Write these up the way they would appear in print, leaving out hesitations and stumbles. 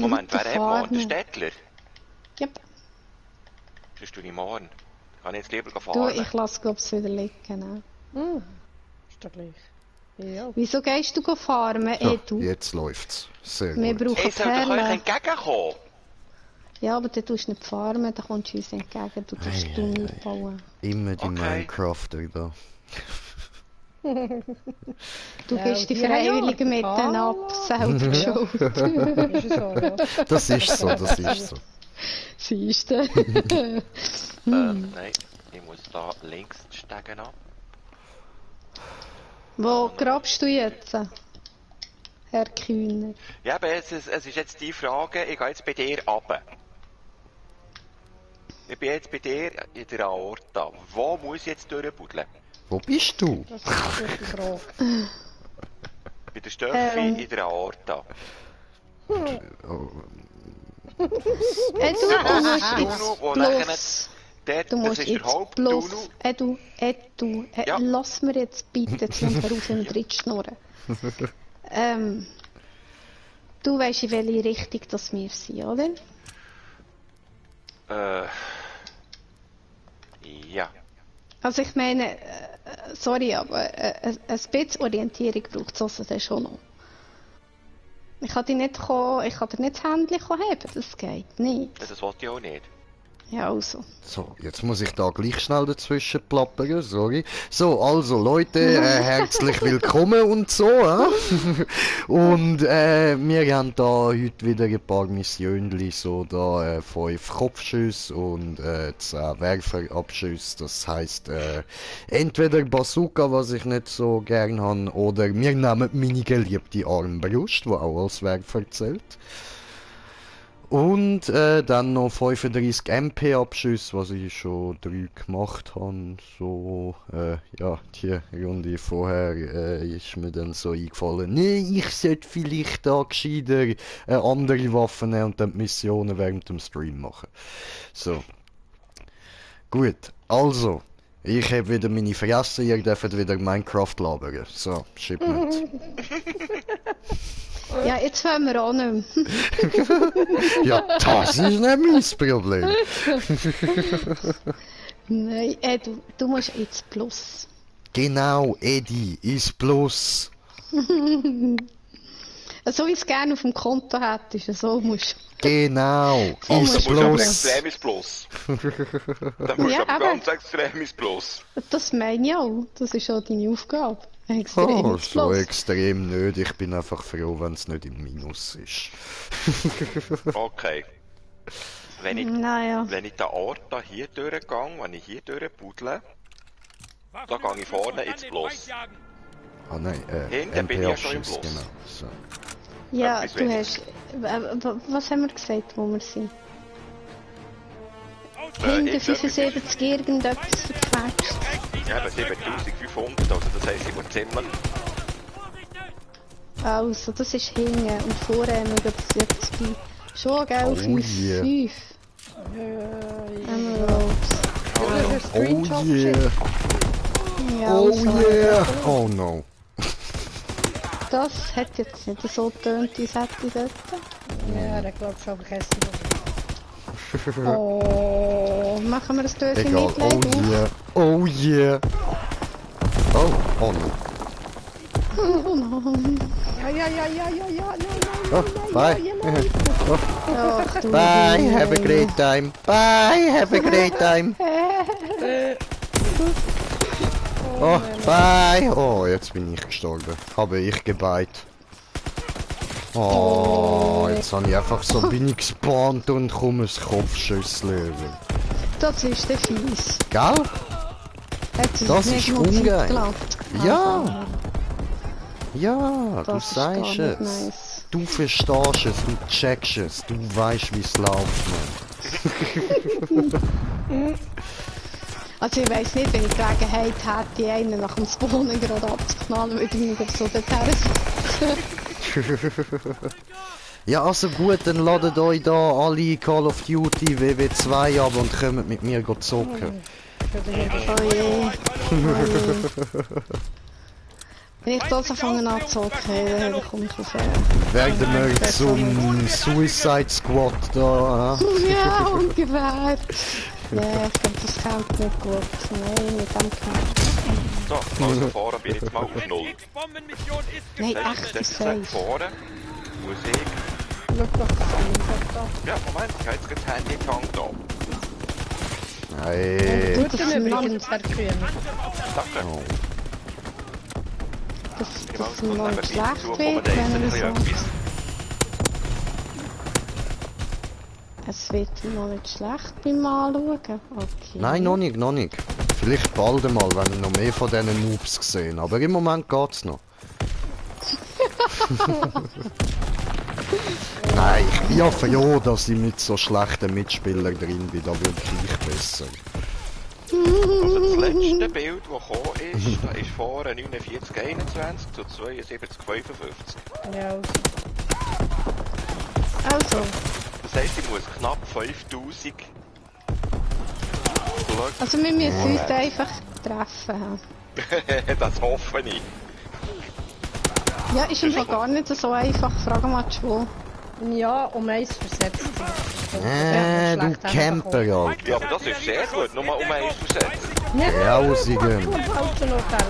Moment, wer hat morgen? Der Städtler? Yep. Kriegst du nicht morgen? Kann ich jetzt lieber Du, fahren? ich lasse es wieder liegen. Ist doch gleich. Ja. Wieso gehst du farmen, So, Edu? jetzt läuft's. Sehr Wir gut. brauchen Ich soll doch euch Perlen. entgegenkommen! Ja, aber dann tust du nicht farmen, dann kommst du uns entgegen, du tust Tunnel bauen. Immer die Okay. Minecrafter da. Du Ja, gibst die die haben ja Freiwilligen mit denen ab, selber schuld. Ist so, ja. Das ist so, das ist so. Siehst du? Nein, ich muss da links die Stegen ab. Wo grabst du jetzt, Herr Kühner? Ja, aber es ist jetzt die Frage, ich gehe jetzt bei dir runter. Ich bin jetzt bei dir in der Aorta. Wo muss ich jetzt durchbuddeln? Wo bist du? Das ist eine gute Frage. Bei der Stöffi in der Aorta. Oh, Du musst jetzt wo nachher bloß... dort, Du das musst ist der jetzt Haupttunnel. bloß... Edu, Ja. lass mir jetzt bitte, jetzt lass mir auf im Dritt schnurren. Du weisst, in welche Richtung das wir sind, oder? Ja. Also ich meine, sorry, aber ein bisschen Orientierung braucht es also dann schon noch. Ich kann dir nicht das Händchen haben, das geht nicht. Das wollte ich auch nicht. Ja, also. so, jetzt muss ich da gleich schnell dazwischen plappern, sorry. So, also Leute, herzlich willkommen und so. Und wir haben da heute wieder ein paar Missionen, so da 5 Kopfschüsse und 10 Werferabschüsse. Das heisst, entweder Bazooka, was ich nicht so gern habe, oder wir nehmen meine geliebte Armbrust, die auch als Werfer zählt. Und dann noch 35 MP-Abschüsse, was ich schon 3 gemacht habe. So, ja, die Runde vorher ist mir dann so eingefallen, nee, ich sollte vielleicht da gescheiter andere Waffen nehmen und dann die Missionen während dem Stream machen. So. Gut, also, ich habe wieder meine Fresse, ihr dürft wieder Minecraft labern. So, Shipment. Ja, jetzt wollen wir auch nicht mehr. Ja, das ist nicht mein Problem. Nein, du musst ins Plus. Genau, Eddie, ist Plus. So wie es gerne auf dem Konto hättest, so musst Genau, So ist musst Du musst aber Plus. extremes Plus. Dann musst Ja, du aber aber- ganz extremes Plus. Das meine ich auch. Das ist auch deine Aufgabe. Extrem Oh, ins so Plus. extrem nicht. Ich bin einfach froh, wenn es nicht im Minus ist. Okay. Wenn ich Naja. den Ort da hier durchgehe, wenn ich hier durchbuddle, da gehe ich vorne ins Plus. Ah nein, Hinten bin ich ja schon im MP-Abschuss, Plus. genau. So. Ja, Etwas du weniger. hast... Was haben wir gesagt, wo wir sind? Hinter 75 irgendetwas verquetscht. Ja, aber 7500, also das heisst, ich muss ziemlich... Also, das ist hinten und vorne haben wir gerade 70. Schon, gell? Oh 5, yeah. 5 Emeralds. Oh yeah, Ja, oh also, yeah, oh no. Das hat jetzt nicht so getönt, wie es hätte dort. Ja, der glaubt schon vergessen. Oh, machen wir das Döschen Egal, Mitleid oh auf? yeah, oh yeah. Oh, oh no. Oh nein. Oh, bye. Ach du Bye, have a Himmel. great time. Bye, have a great time. Oh, bye. Oh, jetzt bin ich gestorben. Habe ich gebeit. Oh, jetzt habe ich einfach so bin ich gespawnt und komme ein Kopfschüssel über. Das ist der fies. Gell? Hat sie Das sich ist nicht mal ungeil. Zeit gelassen. Ja. Also, Ja, du das ist gar sagst nicht es. nice. Du verstehst es, du checkst es, du weißt, wie es läuft. Mann. Also ich weiss nicht, wenn ich Gelegenheit hätte, einen nach dem Spawnen gerade abzuknallen, würde ich mich so dorthin suchen. Ja, also gut, dann ladet euch da alle Call of Duty WW2 ab und kommt mit mir zocken. Oh je. Oh je. Wenn ich das anfange anzuzocken, dann komme ich auf... Werden wir zum Suicide Squad da, Ja, ungefähr. Ja, ich glaube, das kommt nicht gut. Nein, mit dem Camp. So, also vorne bin ich jetzt mal auf 0. Nein, Das echt, ist ist jetzt safe. vorne. Musik. Schau doch das an. Ja, Moment, ich habe jetzt das Handy in die Hand da. Nein. Gut, das ist übrigens Herr Kühn. Danke. Oh. Das Und mal nebenbei schlecht dazu kommen wird, wir wenn jetzt er ein so... bisschen etwas. Es wird mal nicht schlecht beim Anschauen. Okay. Nein, noch nicht, noch nicht. Vielleicht bald einmal, wenn ich noch mehr von diesen Moves gesehen. Aber im Moment geht's noch. Nein, ich hoffe ja, dass ich mit so schlechten Mitspielern drin bin. Da wird ich besser. Also das letzte Bild, das gekommen ist, da ist vorne 49,21 zu 72,55. Ja, Also, Das heisst, ich muss knapp 5000 also wir müssen uns einfach treffen. Das hoffe ich. Ja, ist im Fall gar nicht so einfach. Frag mal die Schwul. ja, um eins versetzt. Du Camper, ja. Ja, aber das ist sehr gut, nur um eins versetzen. Grausigen. Falsche Hotel.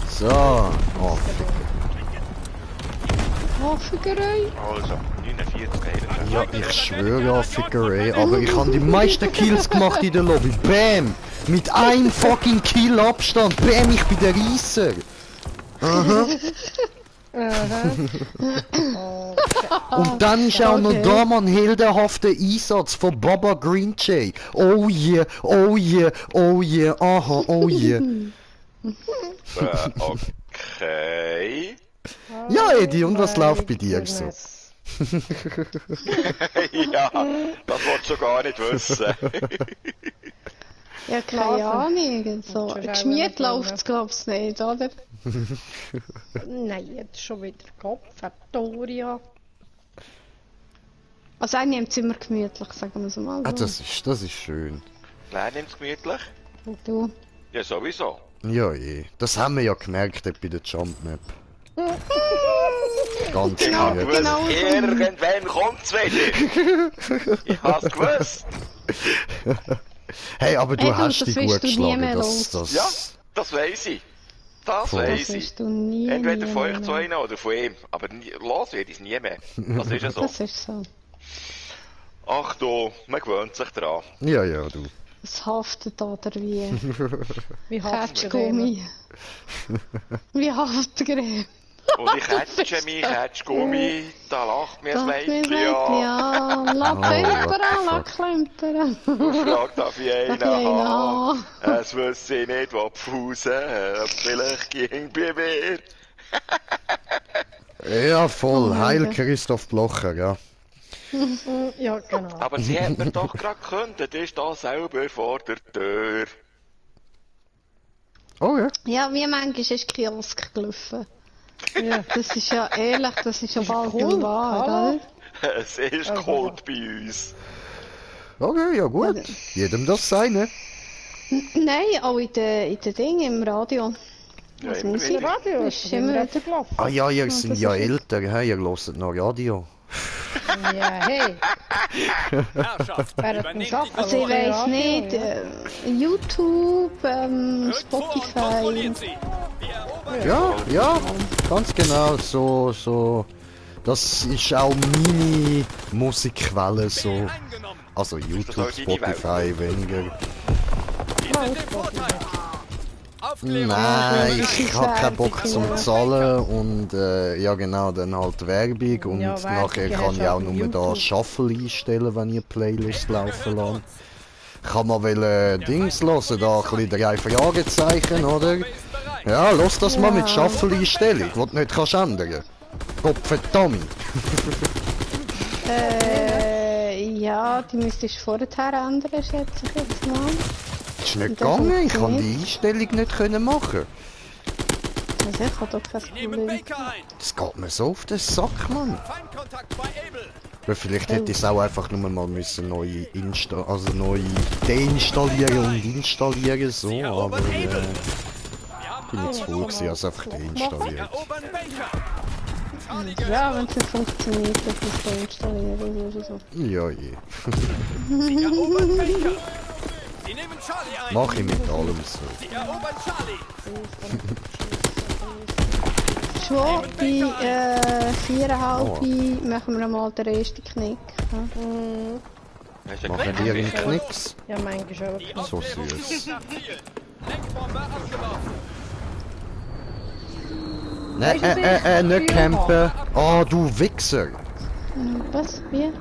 So. Oh. Hofferei. Also, 49,21. Ja, ich schwöre auf Figure, aber ich habe die meisten Kills gemacht in der Lobby. Bam! Mit einem fucking Kill Abstand. Bam, ich bin der Reisser. Aha. Und dann ist auch noch da mal ein heldenhafter Einsatz von Baba Green Jay. Oh yeah, oh yeah, oh yeah, aha, oh yeah. Okay. Ja, Eddie, und was läuft bei dir so? Ja, das wolltest du gar nicht wissen. Ja, keine Ahnung. So. Das ist auch Geschmiert eine läuft es, glaubst du nicht, oder? Nein, jetzt schon wieder Kopf, Victoria. Also, er nimmt es immer gemütlich, sagen wir es mal. Ah, So. das ist schön. Wer nimmt es gemütlich? Und du? Ja, sowieso. Ja, das haben wir ja gemerkt bei der Jump Map. Ganz Ich hab gut. gewusst, genau so. irgendwann kommt's wieder. Ich hab's gewusst. Hey, aber du Hey, du, hast das dich willst gut du nie mehr geschlagen. los. Ja, das weiss ich. Das Voll. Das weiss ich. wirst du nie Entweder von euch mehr. zwei oder von ihm. Aber los werde ich es nie mehr. Das ist ja so. Das ist so. Ach du, man gewöhnt sich dran. Ja, du. Es haftet oder wie Wie Ketschgummi. Wie Haftcreme. Und ich hätte mich, Gummi, da lacht mir das Mädchen an. Ja, la klimpern, la klimpern. Und fragt, darf ich einen Darf ich einen haben? Es wüsste ich nicht, wo pfusen, vielleicht ging bei mir. Ja, voll. Oh, Heil danke. Christoph Blocher, ja. Ja, genau. Aber sie hat mir doch gerade gekündigt, ist da selber vor der Tür. Oh ja. Ja, wie manchmal ist Kiosk gelaufen. Ja. Das ist ja ehrlich, das ist ja bald cool. wahr, Hallo. oder? Es ist kalt bei uns. Okay, ja gut. Jedem das seine. Nein, auch in den Dingen im Radio. Ja, Also immer Musik wieder. Radio ist ist immer immer wieder. gelaufen. Ah ja, ihr seid das ja ist- älter, hey, ihr hört noch Radio. Ja, hey. Herrschaft, Wer hat übernehmt den die Sachen? Also ich Radio, weiss nicht, YouTube, Rückt vor und Spotify. kontrolliert sie. Wir erobern Ja, ganz genau, so. Das ist auch meine Musikquelle, so. eingenommen. Also YouTube, auch deine Spotify, weniger. Wir sind im Vorteil. Aufklärung. Nein, das ich ist hab keinen Werbung, Bock zum ja. Zahlen und ja genau, dann halt Werbung und Ja, Werbung nachher hast kann du ich auf auch nur da YouTube. Shuffle einstellen, wenn ich eine Playlist laufen lasse. Kann man Dings hören, da ein bisschen 3 Fragezeichen, oder? Ja, lass das mal mit Shuffle-Einstellung, die du nicht kannst ändern. Kopfverdammt. Ja, die müsstest du vorher ändern, schätze ich jetzt mal. Das ist nicht Und das gegangen, ich kann funktioniert. die Einstellung nicht können machen. Also ich habe doch kein Nehmen Problem. Baker ein. Das geht mir so auf den Sack, Mann. Feindkontakt bei Able. Aber vielleicht hätte ich es auch einfach nur mal müssen neu deinstallieren und installieren, so, aber Wir haben bin ich zu faul gewesen, also einfach deinstalliert. Erobern Baker. Ja, wenn es nicht funktioniert, dann ist es installieren oder so. Ja, je. Sie erobern Baker. Sie nehmen Charlie ein. Mach ich mit allem so. Sie erobern Charlie. Schon bei 4,5 machen wir mal den ersten Knick. Ja. Hast du Machen die einen Knicks? Ja, manchmal schon. Die So Aufklärung süß. geht nach Ziel. Lenkbombe abgeworfen. Nicht campen. Oh, du Wichser. Was? Wie? Haben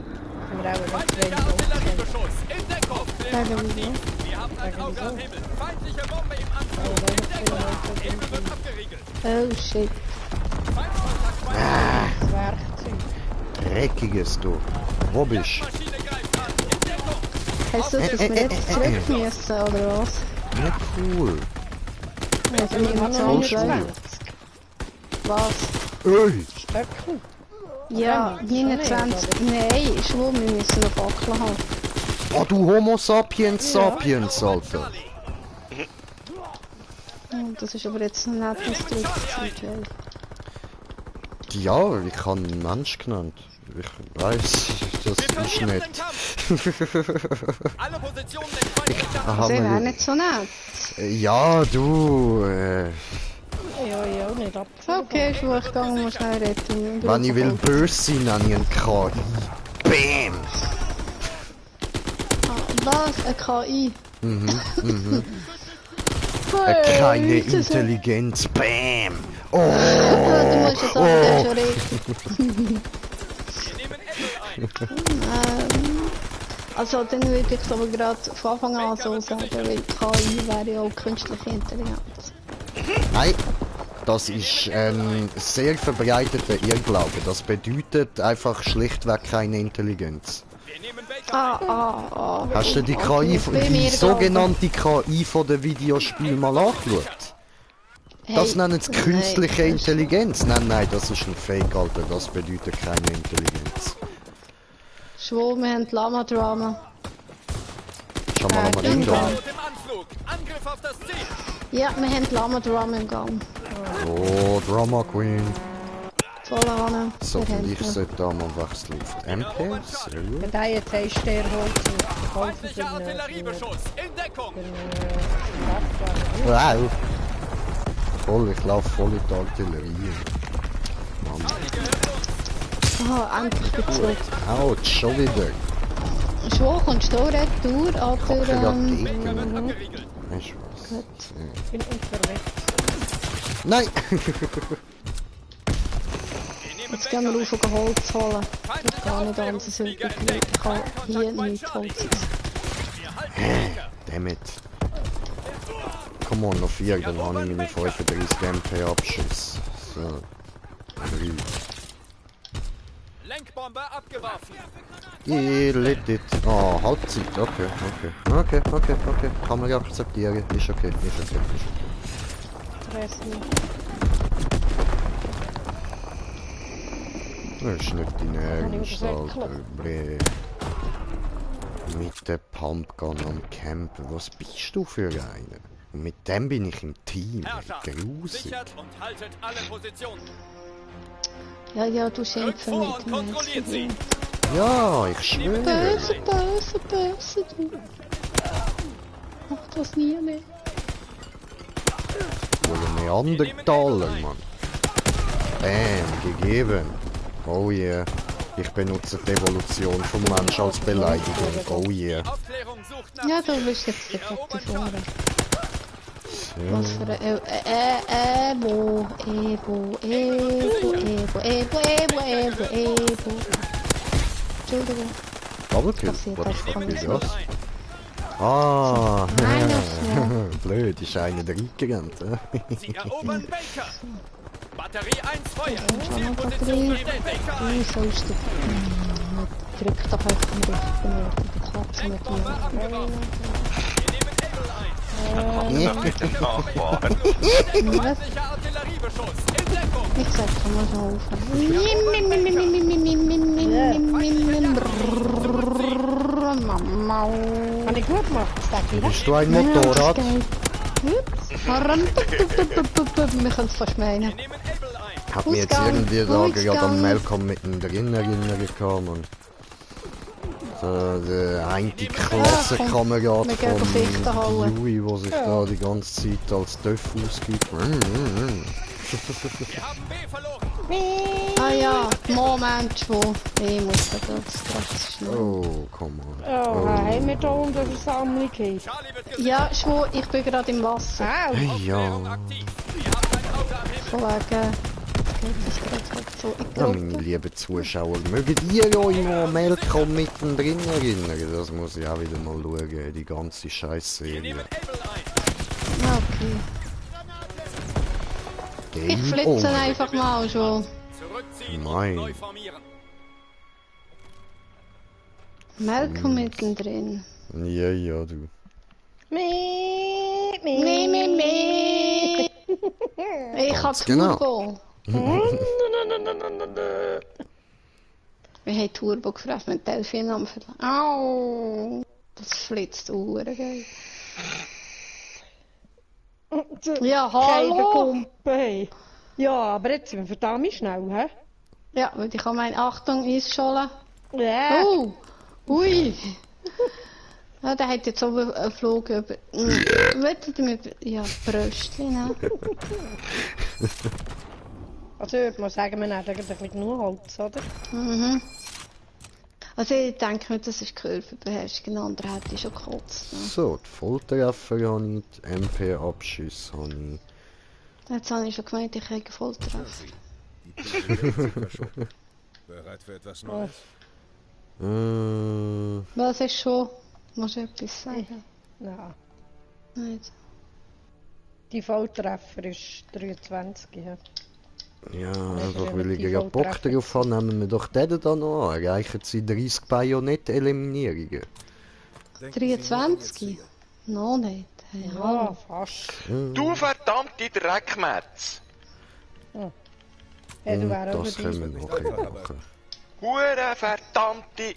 wir auch noch Feindlicher zwei Artilleriebeschuss. In Deckung. Sagen wieso? Wir haben ein Auge am Himmel. Feindliche Bombe im Anflug. In Deckung. Hebel wird abgeriegelt. Oh shit. Feindkontakt bei Das Werkzeug. Dreckiges, du. Wo bist du? Maschine greift an. In Deckung. Heißt das, dass wir jetzt zurück müssen, oder was? Nicht cool. Also Wir haben noch 29. 29 Was? Ey! Stöcke. Ja, 29. Nein, schon, wir müssen noch Fackeln haben. Oh, du Homo sapiens sapiens, Alter. Oh, das ist aber jetzt ein nettes Drückzeit. Ja, ich habe einen Mensch genannt. Ich weiß, das Wir ist verlieren nicht. den Kampf. Alle Positionen den feindlichen Aha, Sie wäre man- nicht so nett. Ja, du. Ja, nicht ab. Okay, ich muss gehen, muss schnell retten. Wenn ich will böse sein, nenne ich einen KI. Bam! Was? Eine KI? Keine das ist- Intelligenz. Bam! Oh! Du musst jetzt aber dann schon reden. Wir nehmen Apple ein. Also dann würde ich es aber gerade von Anfang an so sagen, weil KI wäre ja auch künstliche Intelligenz. Nein, das ist ein sehr verbreiteter Irrglaube. Das bedeutet einfach schlichtweg keine Intelligenz. Wir nehmen Baker. Hast du die Okay, KI, bei die mir sogenannte KI von den Videospielen mal angeschaut? Das nennen sie künstliche Intelligenz. Nein, das ist ein Fake, Alter. Das bedeutet keine Intelligenz. Schwur, wir haben Lama-Drama. Schau mal mal Ding in da. Boot im Anflug. Angriff auf das Ziel. Ja, wir haben Lama-Drama im Gang. Oh, Drama Queen. Voll an. So viel ich sollte da mal wechseln auf die MP. Sehr gut. Wenn der jetzt einen Stern holt, dann kaufen sie Feindlicher ihn. Artilleriebeschuss. In Deckung. Wow. Voll, ich laufe voll in die Artillerie. Mann. Ah, endlich bin ich zurück. Autsch, schon wieder. Schwur, kommst du auch retour, aber... Kacke Raketen. Abgeriegelt. Weißt du was? Ich bin unterwegs. Nein! Wir nehmen Jetzt gehen wir rauf, um Holz holen. Ich kann nicht anders Aufklärungsflieger übrig. entdeckt. Ich kann hier Feindkontakt bei nicht Charlie. Holz. Wir halten Baker. Dammit. Come on, noch 4, dann habe ich meine 35 MP Abschuss. So. 3. Lenkbombe abgeworfen. Yeah, let it. Oh, Halbzeit. Okay. Kann man akzeptieren. Ist okay. Stress nicht. Das ist nicht dein Ernst, gesagt, Alter. Blee. Mit dem Pumpgun am Campen. Was bist du für einer? Und mit dem bin ich im Team. Herrschaft. Grusig. Sichert und haltet alle Positionen. Ja, du Rückt schimpfen vor mit und mir. kontrolliert sie. Ja, ich schwöre. Böse, du. Mach das nie mehr. Wohl Neandertaler, Mann. Bam, gegeben. Oh yeah. Ich benutze die Evolution vom Mensch als Beleidigung. Oh yeah. Aufklärung sucht nach Ja, du Ziel. bist jetzt Wir der erobern Katte vorne. Ja. Was für ein Ebo. Entschuldigung. Doppelkill? Passiert What the einfach fuck nicht. ist das? Ah, Nein, das blöd, ist einer reingerannt. Sie erobern Baker. Batterie 1 Feuer. Schon eine Zielposition Batterie. bestellt Baker ein. So ist der. Drück doch einfach den richtigen Ort. Die Katze mit Lenkbombe mir. abgeworfen. Wir nehmen Able ein. Nachbar. Feindlicher Artilleriebeschuss. In Deckung. Ich sag, kann man schon aufhören. Kann ich gut machen, Stacki, ne? Bist du ein Motorrad? Wir können es fast meinen. Wir nehmen Able ein. Hat mir jetzt Ausgang, irgendwie da gerade Ausgang. am Malcolm mittendrin erinnert und so der eine Klassenkamerad wir gehen auf Fichten von holen. Louis, der sich da die ganze Zeit als Töff ausgibt. Wir haben B verloren. Ah ja, Moment schon. Ich muss das ganz schnell. Oh, komm Oh, mal. haben wir da unter Versammlung hier? Charlie wird gesetzt. Ja, schon, ich bin gerade im Wasser. Au! Aufklärung Ja, aktiv. Wir haben ein Auto am Himmel. Von wegen. Geht das gerade halt so in die ja, meine Gruppe? lieben Zuschauer, mögt ihr euch noch an Malcolm mittendrin erinnern? Das muss ich auch wieder mal schauen, die ganze Wir Scheißserie. nehmen Able ein. Ja, okay. Ich Game flitze over. einfach mal schon. Zurückziehen Nein. und neu formieren. Malcolm mittendrin. Ja, ja, du. Meh. Ich hab Ganz genau. Turbo. Wir haben Turbo gefressen mit Delfin am Verlag. Au! Das flitzt geil. Ja, hallo! Kumpe, hey. Ja, aber jetzt sind wir verdammt schnell, hä? Ja, weil ich habe meine Achtung Eisscholle. Ja. Oh! Ui! Ja, der hat jetzt oben einen Flug über. Wollt ihr mir. Ja, Bröstchen, ne? Also ich würde mal sagen, wir nehmen eigentlich ein bisschen genug Holz, oder? Mhm. Also ich denke mir, das ist Körperbeherrschung, ein anderer hätte ich schon gekotzt. Ne? So, die Volltreffer habe ich, die MP-Abschüsse habe ich. Jetzt habe ich schon gemeint, ich kriege Volltreffer. Bereit für etwas Neues? Was ist schon? Musst du etwas sagen? Ja. Nicht. Die Volltreffer ist 23, ja. Ja, ist einfach weil ich relativ gerade Bock volltreffend. darauf habe, nehmen wir doch den da noch an. Erreichen sie 30 Bajonett-Eliminierungen. 23? Noch nicht. Hey, Ja, hallo. fast. Du verdammte Dreckmetz! Ja, du wärst auch Das dabei. können wir nachher machen. Hure verdammte...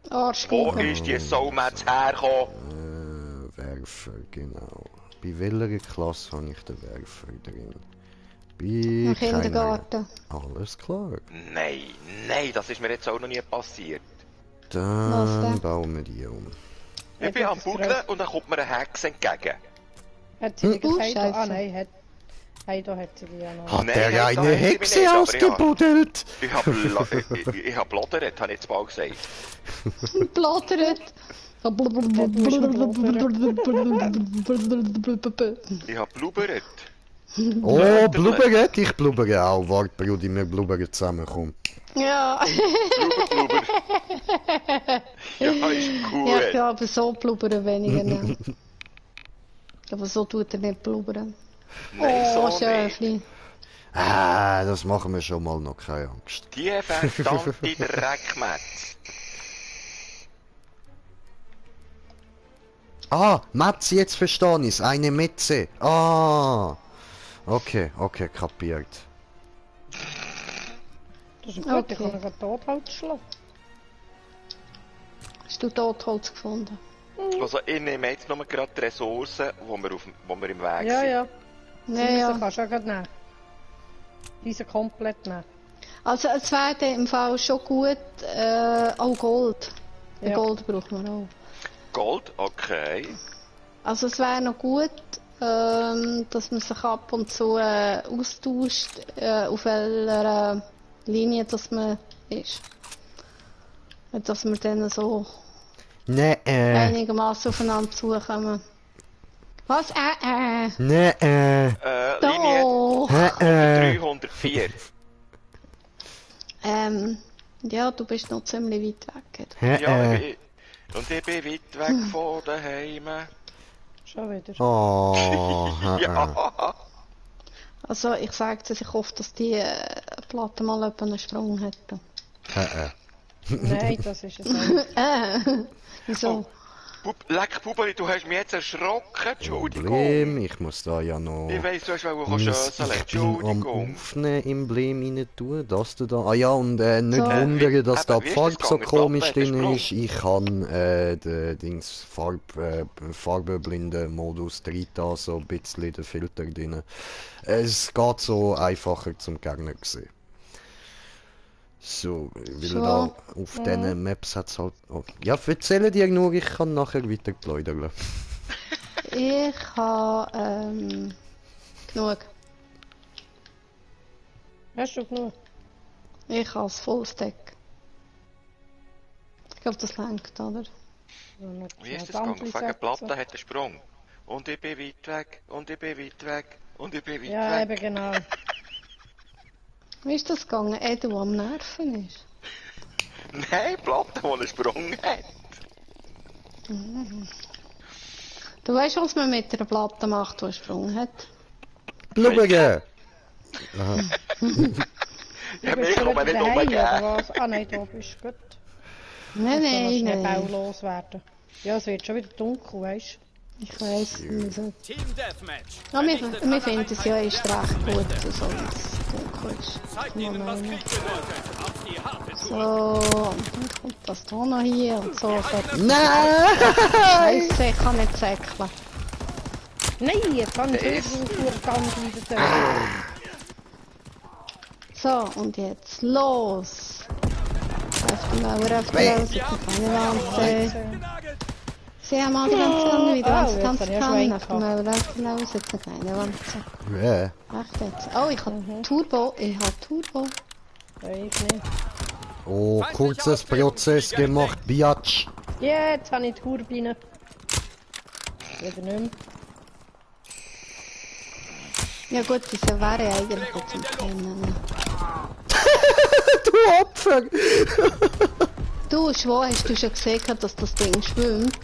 Wo Arschkuchen. ist die Saumetz hergekommen? Werfer, genau. Bei welcher Klasse habe ich den Werfer drin? Bei Im keiner. Kindergarten. Alles klar. Nein, nein, das ist mir jetzt auch noch nie passiert. Was Dann denn? bauen wir die um. Ich bin am Buddeln und dann kommt mir eine Hex entgegen. Hat sie nicht gesagt? Scheisse. Ah nein, hat... Hey, da hat sie die ja noch. Hat Nein, er nein, eine da hat sie mich Hexe nicht, aber ausgebuddelt? Ich hab blodert, habe ich jetzt bald gesagt. Plattert. Ich hab blubbert. Oh, blubbert? Ich blubbere auch. Warte, Brudi, wir blubbern zusammen, komm. Ja. Blubber. Ja, ist Ja, ich gut. glaube, so blubbern weniger. Ne? Aber so tut er nicht blubbern. Nein, Oh, so nicht. Schöfli. Ah, das machen wir schon mal noch, keine Angst. Die verdammte Dreckmetz. Ah, Metze, jetzt verstehe ich's. Eine Metze. Ah. Okay, okay, kapiert. Das ist gut, Okay. ich kann ihn Totholz schlagen. Hast du Totholz gefunden? Also ich nehme jetzt nur gerade die Ressourcen, wo wir im Weg Ja, sind. ja. Ja, Diese ja. kannst du auch gleich nehmen. Diese komplett nehmen. Also es wäre dann im Fall schon gut, auch Gold. Ja. Gold braucht man auch. Gold, okay. Also es wäre noch gut, dass man sich ab und zu austauscht, auf welcher Linie das man ist. Dass wir dann so Nee, einigermaßen aufeinander zukommen. Was? nee, Linie Doch! 304. Ja, du bist noch ziemlich weit weg. Ja, und ich bin weit weg von daheim. Schon wieder. Oh, Ja. Also ich sage dir, ich hoffe, dass die Platte mal etwa einen Sprung hätten. Nein, das ist es nicht. Wieso? Leck, Bubeli, du hast mich jetzt erschrocken. Entschuldigung. Problem, ich muss da ja noch... Ich weiss, du hast wohl Ich schöseln. bin am Entschuldigung. Aufnehmen Emblem rein tun, das du da... Ah ja, und nicht So. wundern, dass da Eben, die wie ist Farbe das so gegangen? komisch Die Platte drin hat ist. Ich kann den Dings farbenblinden Modus drin da, so ein bisschen den Filter drin. Es geht so einfacher zum Gegner sehen. So, weil So. da auf diesen Maps hat es halt... Oh. Ja, erzähle dir nur, ich kann nachher weiter plaudern. Ich habe genug. Hast du genug? Ich habe das Fullstack. Ich glaube, das lenkt, oder? Wie ist das gegangen? Auf wegen Platte hat einen Sprung. Und ich bin weit weg. Und ich bin weit weg. Und ich bin weit Ja, weg. eben genau. Wie ist das gegangen? Edu, der am Nerven ist. Nein, Platte, die einen Sprung hat. Du weißt, was man mit einer Platte macht, die einen Sprung hat? Blubbern! Ja, Du mir bist kann schon man wieder nicht daheim, oder umgehen. was? Ah nein, du bist gut. Nein, nein, Schnell nein. baulos werden. Ja, es wird schon wieder dunkel, weißt Ich weiss, wieso. Team Deathmatch. Ja, wir Vernichtet finden alle es ja echt recht gut, Einheiten. so wie es dunkel ist. Zeigt Kann man ihnen, was meinen. Krieg bedeutet. Auf die harte Tour. So, und dann kommt das hier noch hier und so. Nein! Scheiße, ich kann nicht säckeln. Nein, jetzt kann ich nicht ganz wieder. So, und jetzt los! Auf die Mauer, auf die Mauer, sie keine Wand. Genagelt. Sie haben mal die ganze Wand wieder, wenn sie jetzt tanzen habe ich ja kann. schon Auf die Mauer, auf die Mauer, sitzen keine Wand. Ja. Echt jetzt? Oh, ich habe Turbo, ich habe Turbo. Ich nicht. Oh, kurzes Prozess gemacht, Biatch. Jetzt habe ich die Turbine. Wieder nicht mehr. Ja gut, diese wäre eigentlich zum Kennen. Du Opfer! Du, Schwo, hast du schon gesehen, dass das Ding schwimmt?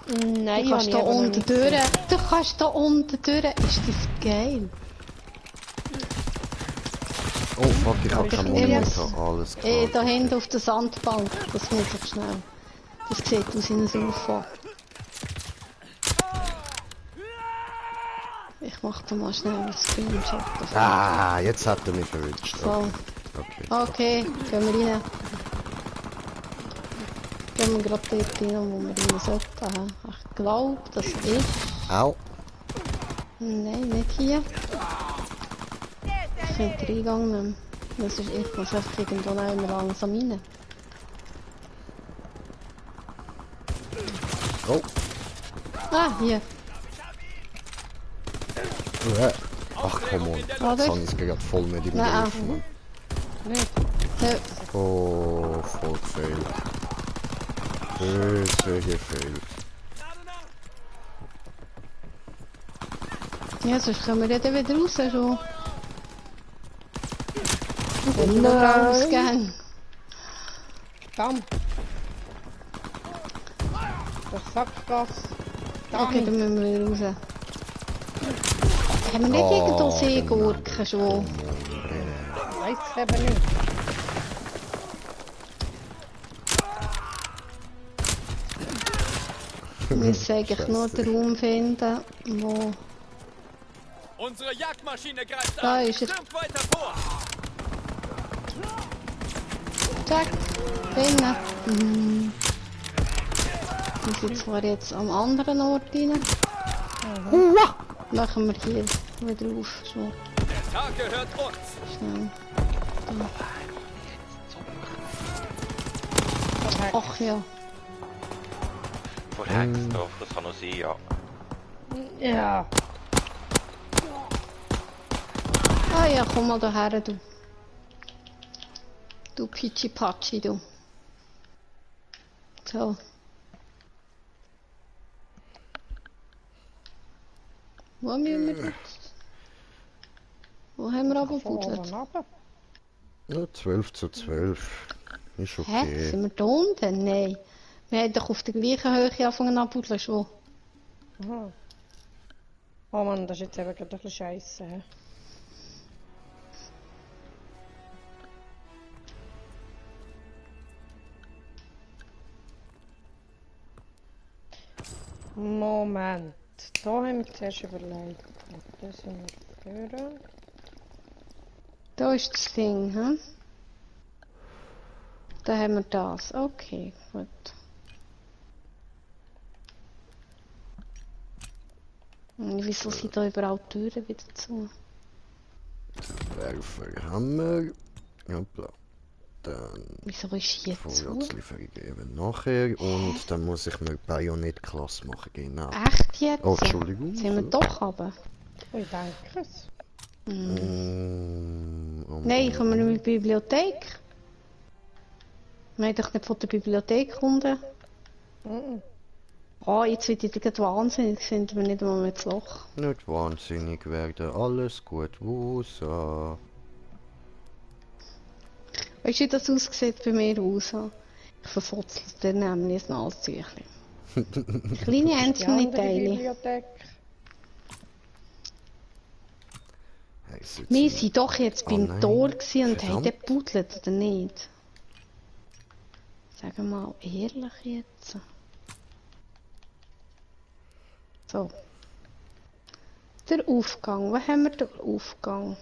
Nein, Du kannst da unten durch. Du kannst da unten durch. Ist das geil? Oh fuck, ich hab keinen Ich muss- Monitor, alles klar. Da hinten auf der Sandbank. Das muss ich schnell. Das sieht aus wie ein UFO. Ich mach da mal schnell einen Screenshot davon. Ah, jetzt hat er mich verwünscht. So. Okay. Okay, gehen wir rein. Gehen wir gerade dort rein, wo wir rein sollten. Ich glaube, das ist... Au. Nein, nicht hier. Ich finde den Eingang nicht mehr. Das ist, ich muss einfach irgendwo noch immer langsam rein. Oh. Ah, hier. Ach, komm on. Warte. Jetzt habe ich es gerade voll mit ihm Nein, gerufen. Ja, Oh, voll gefailt. Böse gefailt. ja, sonst können wir ja dann wieder raus schon. Nein. Ausgehen. Komm. Das Sackgas. Okay, dann müssen wir wieder raus. Haben wir nicht Oh, irgendwo Seegurken schon? Weiss ich eben nicht. Wir müssen eigentlich nur den Raum finden, wo... Unsere Jagdmaschine greift Da an. ist er. Stürmt weiter vor. Zack, drinnen. Mhm. Wir sind zwar jetzt am anderen Ort rein. Machen wir hier wieder auf. Schon Der Tag gehört uns. schnell. Ach ja. Vor Hexdorf, das kann noch sein, ja. Ja. Ah ja, komm mal daher, du. Du Pichi-Patschi, du. So. Wo müssen wir jetzt? Wo haben wir Von abgebuddelt? oben runter. Ja, 12:12. Ist Hä? okay. Sind wir da unten? Nein. Wir haben doch auf der gleichen Höhe angefangen abzubuddeln schon. Aha. Oh Mann, das ist jetzt eben gerade ein bisschen scheisse. hä? Moment. Da haben wir zuerst überlegt. Da sind wir führen. Da ist das Ding, hä? Da haben wir das. Okay, gut. Und wieso sind da überall die Türen wieder zu? Werfer haben wir. Hoppla. Dann Wieso ist hier zu? Vorratslieferung eben nachher. Und dann muss ich mir Bajonett-Klasse machen, genau. Echt jetzt? Oh, Entschuldigung. Sind wir doch aber? Ich denke es. Nein, kommen wir in die Bibliothek? Wir haben doch nicht von der Bibliothek gefunden. Oh, jetzt wird ich gerade wahnsinnig, sind wir nicht einmal mit Loch. Nicht wahnsinnig werden, alles gut, Wusa. Weißt du, wie das aussieht bei mir aus? Ich verfotzel dir nämlich ein Nasentüchchen. Kleine einzelne Teile. Bibliothek. Wir sind doch jetzt beim nein. Tor gewesen und haben Verdammt. den gebuddelt, oder nicht? Sagen wir mal ehrlich jetzt. So. Der Aufgang. Wo haben wir den Aufgang?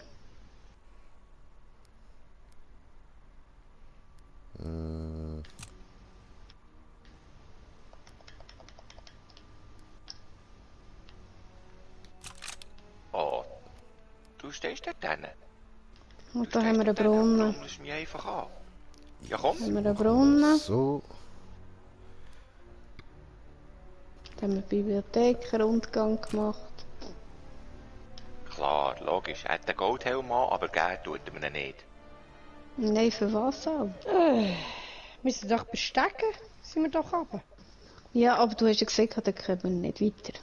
Oh, du stehst dort drinnen. Und da haben wir einen Brunnen. Du mich einfach an. Ja komm. Haben wir einen Brunnen. So, Da haben wir Bibliothekenrundgang gemacht. Klar, logisch. Er hat den Goldhelm an, aber gern tut er mir nicht. Nein, für was auch? Müssen wir doch bestecken? Sind wir doch runter. Ja, aber du hast ja gesagt, da kommen wir nicht weiter.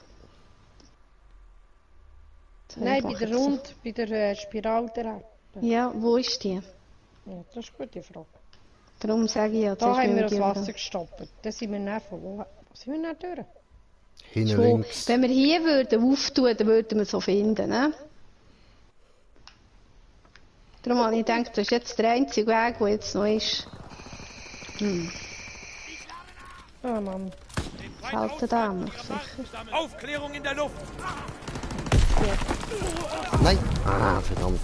So, Nein, ich bei mache der jetzt so. Rund, bei der Spiraltreppe. Ja, wo ist die? Ja, das ist eine gute Frage. Darum sage ich ja, Da haben wir das die Wasser gestoppt. Da sind wir nicht von wo sind wir nicht durch? hinten Wo, links. wenn wir hier würden auftun, dann würden wir es so finden, ne? Darum habe ich gedacht, das ist jetzt der einzige Weg, der jetzt noch ist. Ah, Mann. Alte Dame, sicher. Aufklärung in der Luft. Nein! Ah, verdammt.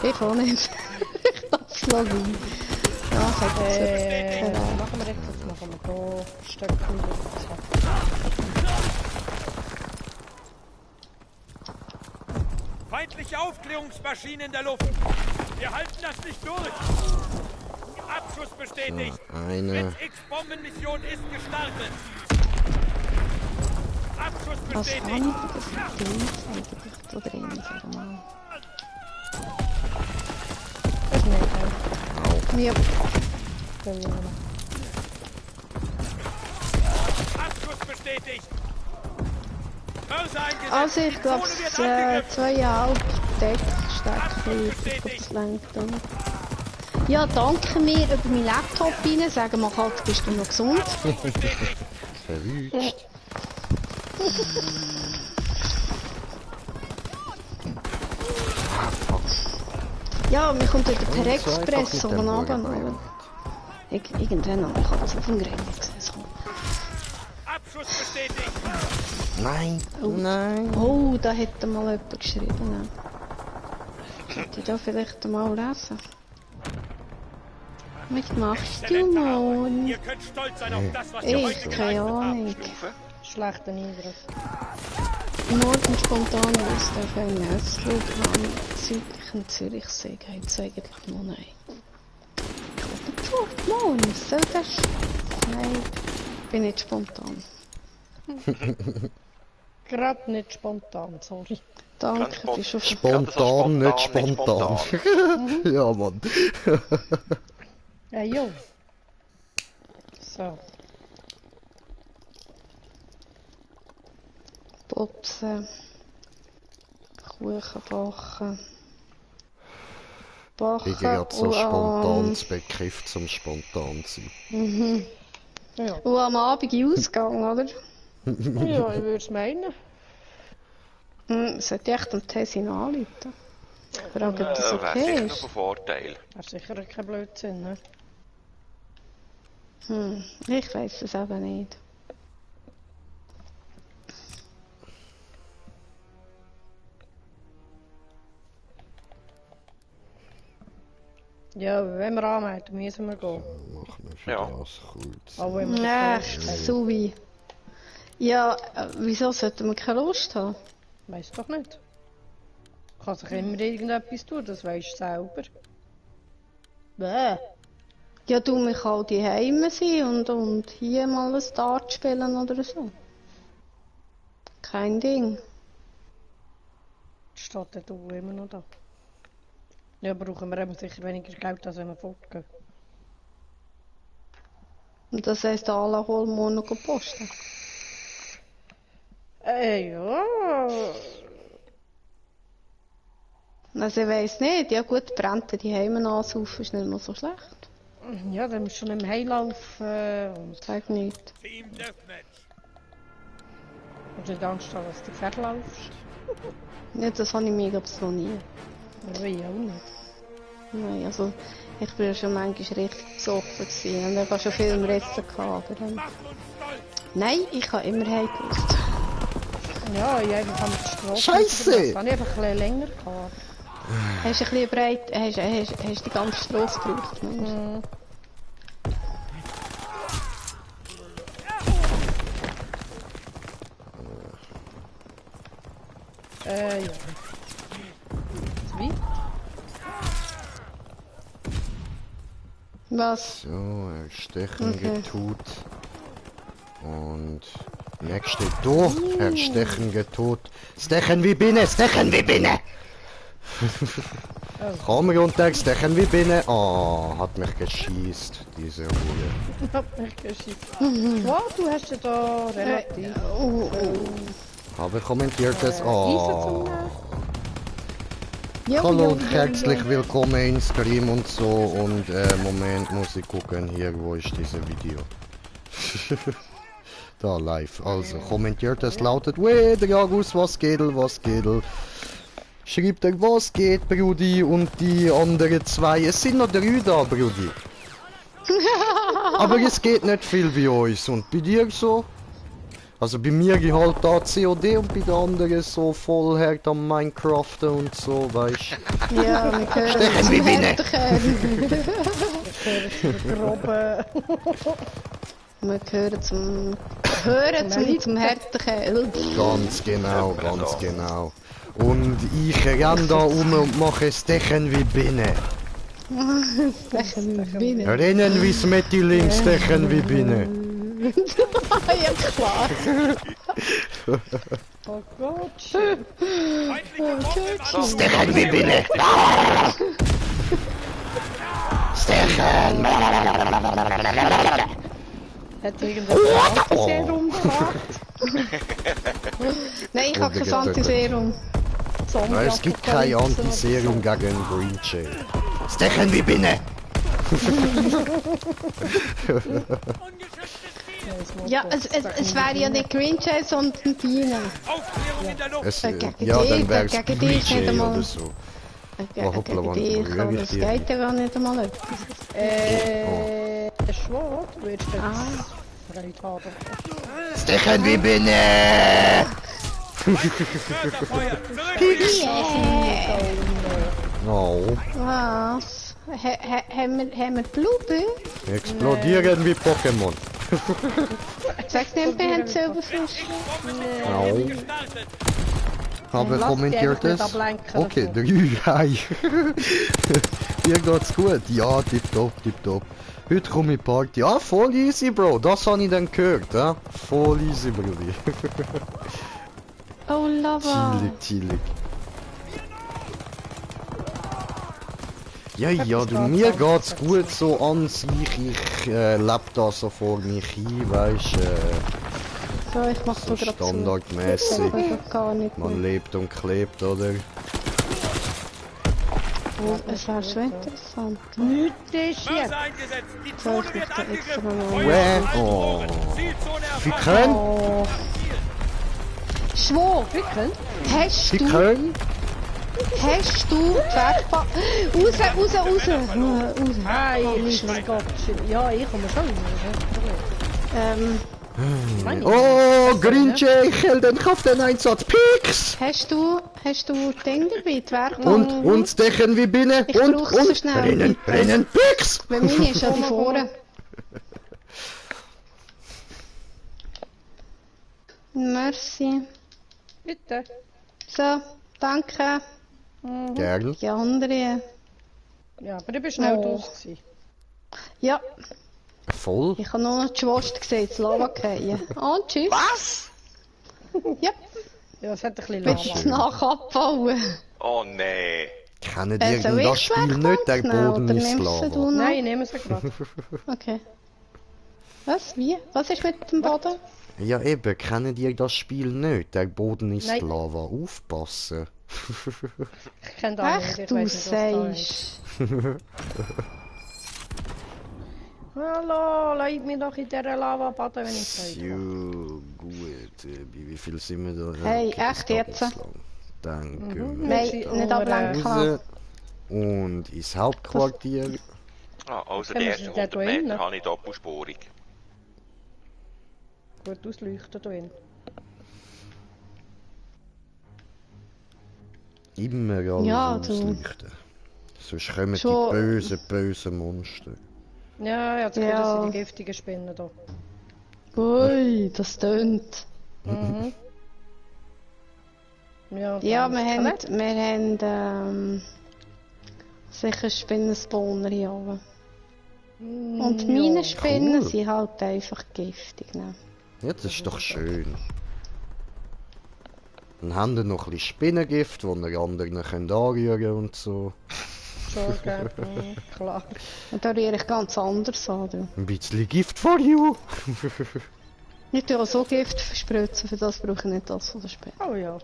Ich auch nicht. Ich lasse es sein. Ja, ich habe Was machen wir jetzt? Jetzt machen wir hier Stöckchen. Feindliche Aufklärungsmaschine in der Luft. Wir halten das nicht durch. Abschuss bestätigt. Eine. X-Bombenmission ist gestartet. Abschuss Was bestätigt. habe ich das Ding eigentlich da drin? Sag mal. Das ist nicht Ja, Abschuss bestätigt. Mörser eingesetzt. also ich glaube, Die Zone wird angegriffen. 2,5 Deckstärke. Ich glaube, das lenkt dann. Ja, danke mir über meinen Laptop rein. Sagen wir halt, bist du noch gesund? Verwünscht. Ja, mir kommt wieder per So Express einfach mit oben dem runter. Morgenbajonett. Irgendwann habe ich das auf dem Gerät gesehen. So. Abschuss bestätigt. Nein! Nein! Oh, da hätte mal jemand geschrieben. Könnte ich da vielleicht mal lesen? Was machst du Exzellente Arbeit. morgen? Ihr könnt stolz sein auf das, was ihr heute Ich, keine geleistet habt. Ahnung. Stufe. schlechter Eindruck. Morgen spontan Lust auf einen Netzflug am südlichen Zürichsee. Geht's eigentlich noch nein? Ich glaube, morgen, was soll das? Nein, bin nicht spontan. Gerade nicht spontan, sorry. Danke, bist du Spontan, nicht spontan. Ja, Mann. Ja, jo. So. Pupsen, Kuchen backen. Backen Ich gerade so und spontanes Begriff zum spontan sein. Ja, und am Abend in den Ausgang, oder? ja ich würde es meinen. Sollte ich echt am Tessin anrufen? Ich frage, ob das Wäre okay sicher noch ist. ein Vorteil. Das ist sicher kein Blödsinn, ne? Ich weiß es aber nicht. Ja, wenn wir anmelden, müssen wir gehen. Mach mir für Ja. das kurz. Aber wenn wir Ach, das Lust haben. Suvi. Ja, wieso sollten wir keine Lust haben? Weiss doch nicht. Kann sich immer irgendetwas tun, das weisst du selber. Bäh. Ja, du, man kann auch daheim sein und hier mal ein Dart spielen oder so. Kein Ding. Steht der Du immer noch da. Ja, brauchen wir eben sicher weniger Geld, als wenn wir fortgehen. Und das heisst, alle holen morgen noch posten. Ja. Also ich weiss nicht, ja gut, brennt die Heime ansaufen ist nicht mehr so schlecht. Ja, dann musst du schon im Heilaufen und Sag nicht. Team Deathmatch. musst nicht Angst haben, dass du verlaufst. Ja, das habe ich mir glaube ich noch nie. Das will ich auch nicht. Nein, also ich bin ja schon manchmal richtig besoffen gewesen und ich habe schon viel im Resten gehabt. Aber, Macht uns stolz. nein, ich habe immer heimgewusst. Ja, ich habe mit der Straße. Scheisse! Das habe ich einfach ein bisschen länger gehabt. Hast du ein bisschen breit, hast die ganze Straße gebraucht? Mhm. Ja. Wie? Was? So, erstechen Okay. getut. Und nächste durch, erstechen getut. Stechen wie Binne, stechen wie Binne! Komm runter, stechen wie Binne. Oh, hat mich geschießt, diese Ruhe. Hat mich geschissen. Wow, du hast ja da relativ. Aber kommentiert es. Eisen Oh. zum Ja, Hallo ja, und ja, herzlich ja. willkommen in Stream und so. Und Moment, muss ich gucken hier, wo ist dieses Video? Da live. Also kommentiert es lautet, weh, der Jagus, was geht, was geht? Schreibt er, was geht, Brudi? Und die anderen zwei, es sind noch 3 da, Brudi. Aber es geht nicht viel bei uns. Und bei dir so? Also bei mir geht halt da COD und bei den anderen so voll hart am Minecraften und so, weißt Ja, wir gehören Stechen zum wie Biene. Härtekern. Grobe. Wir gehören zum Härtekern. Ganz genau, ganz genau. Und ich renn da und mache Stechen wie Biene. Stechen wie Biene. Rennen wie Smettiling, Stechen wie Biene. Ja, klar. Oh Gott, schön. Feindliche Bombe im Anflug. Stechen wie Biene. Stechen. Hat irgendein Antiserum gemacht? Nein, ich habe kein Antiserum. Nein, es gibt kein Antiserum gegen Green Jay. Stechen wie Biene. Ja, es wäre ja nicht Green Jay, sondern Bienen. Aufklärung in der Luft. Es, Gegen ja, dich, dann wär's gegen Green dich nicht Jay einmal. oder so. Gegen hoppla, wann dich, berühre aber ich es dich? geht ja gar nicht einmal etwas. Schwor, du willst jetzt Ah. Freude haben. Stechen wie Biene. Mörderfeuer. Zurück. Oh, Was? Haben wir Blube? explodieren wie Pokémon. Sag's nicht, wir haben Silberfisch. Au. Gestartet. Aber Lass kommentiert dich es? einfach nicht ablenken Okay, davon. 3, hi. Dir geht's gut? Ja, tipptopp, tipptopp. Heute komme ich Party. Ah, voll easy, Bro. Das habe ich dann gehört, ja? Voll easy, Brudi. Oh, Lava. Chillig, chillig. Ja, ja, du, mir geht's gut so an sich. Ich lebe da so vor mich hin, weißt So, ich mach so so gerade zu. standardmäßig. Ich weiß gar nicht Man mehr. lebt und klebt, oder? Es wäre schon interessant. Nichts ist Mörser jetzt. eingesetzt. Die So, Zone ich wird möchte extra angegriffen. noch- Feuer auf Oh. allen Rohren. Zielzone Sie erfasst. können? Oh. Schwor, Wirklich? hast Sie du können? Hast du Zwergpa... Raus! Nein, mein Gott. Ja, ich komme schon rein. Oh, Grinche, ich hält den Kopf den Einsatz. Pix! Hast du Ding dabei, Zwergpa? Und stechen wie Biene. Ich brauch's so schnell. Rennen, Pix! Bei mir ist ja die vorne. Merci. Bitte. So, danke. Gern. Die andere. Ja, aber ich bin schnell Oh. durch gewesen. Ja, Voll. ich habe nur noch die Schwester gesehen, das Lava fallen. Und tschüss. Was? Ja, Ja, es hat ein bisschen willst du Lava. es nach abbauen? Oh nee. Kennt ihr Soll das ich Spiel nicht? Der Zwergbank nehmen, Boden oder ist nimmst du Lava. noch? Nein, nehmen sie gerade. Okay. Was? Wie? Was ist mit dem Boden? Ja eben, kennt ihr das Spiel nicht? Der Boden ist Nein. Lava. Aufpassen. Ich kenne das nicht, Echt, ich du weiss nicht, was da ist. sagst. Hallo, lass mich doch in dieser Lava baden, wenn ich Zeit habe. Jo, gut. Wie viel sind wir da? Hey, Okay, das echt geht jetzt? nicht lang. Dann gehen wir Nein, sind nicht nur, ablenken. raus und ins Hauptquartier. Ah, also Können die wir ersten sie 100 dort Meter drinnen? habe ich Doppelspurig. Gut ausleuchten drin. Immer alles Ja, du. ausleuchten. Sonst kommen Schon- die bösen Monster. Ja, ich habe das Gefühl, Ja. das sind die giftigen Spinnen da. Ui, das tönt. Mhm. Ja, und Ja, dann wir das Skelett. haben sicher Spinnenspawner hier oben. Und Ja. meine Spinnen cool. sind halt einfach giftig. Ne? Ja, das ist doch schön. Dann haben wir noch ein bisschen Spinnengift, das ihr anderen könnt anrühren und so. Schon, gell? Klar. Und da rühre ich ganz anders an. Du. Ein bisschen Gift for you! Ich tue auch so Gift verspritzen, für das brauche ich nicht das von der Spinne. Oh ja.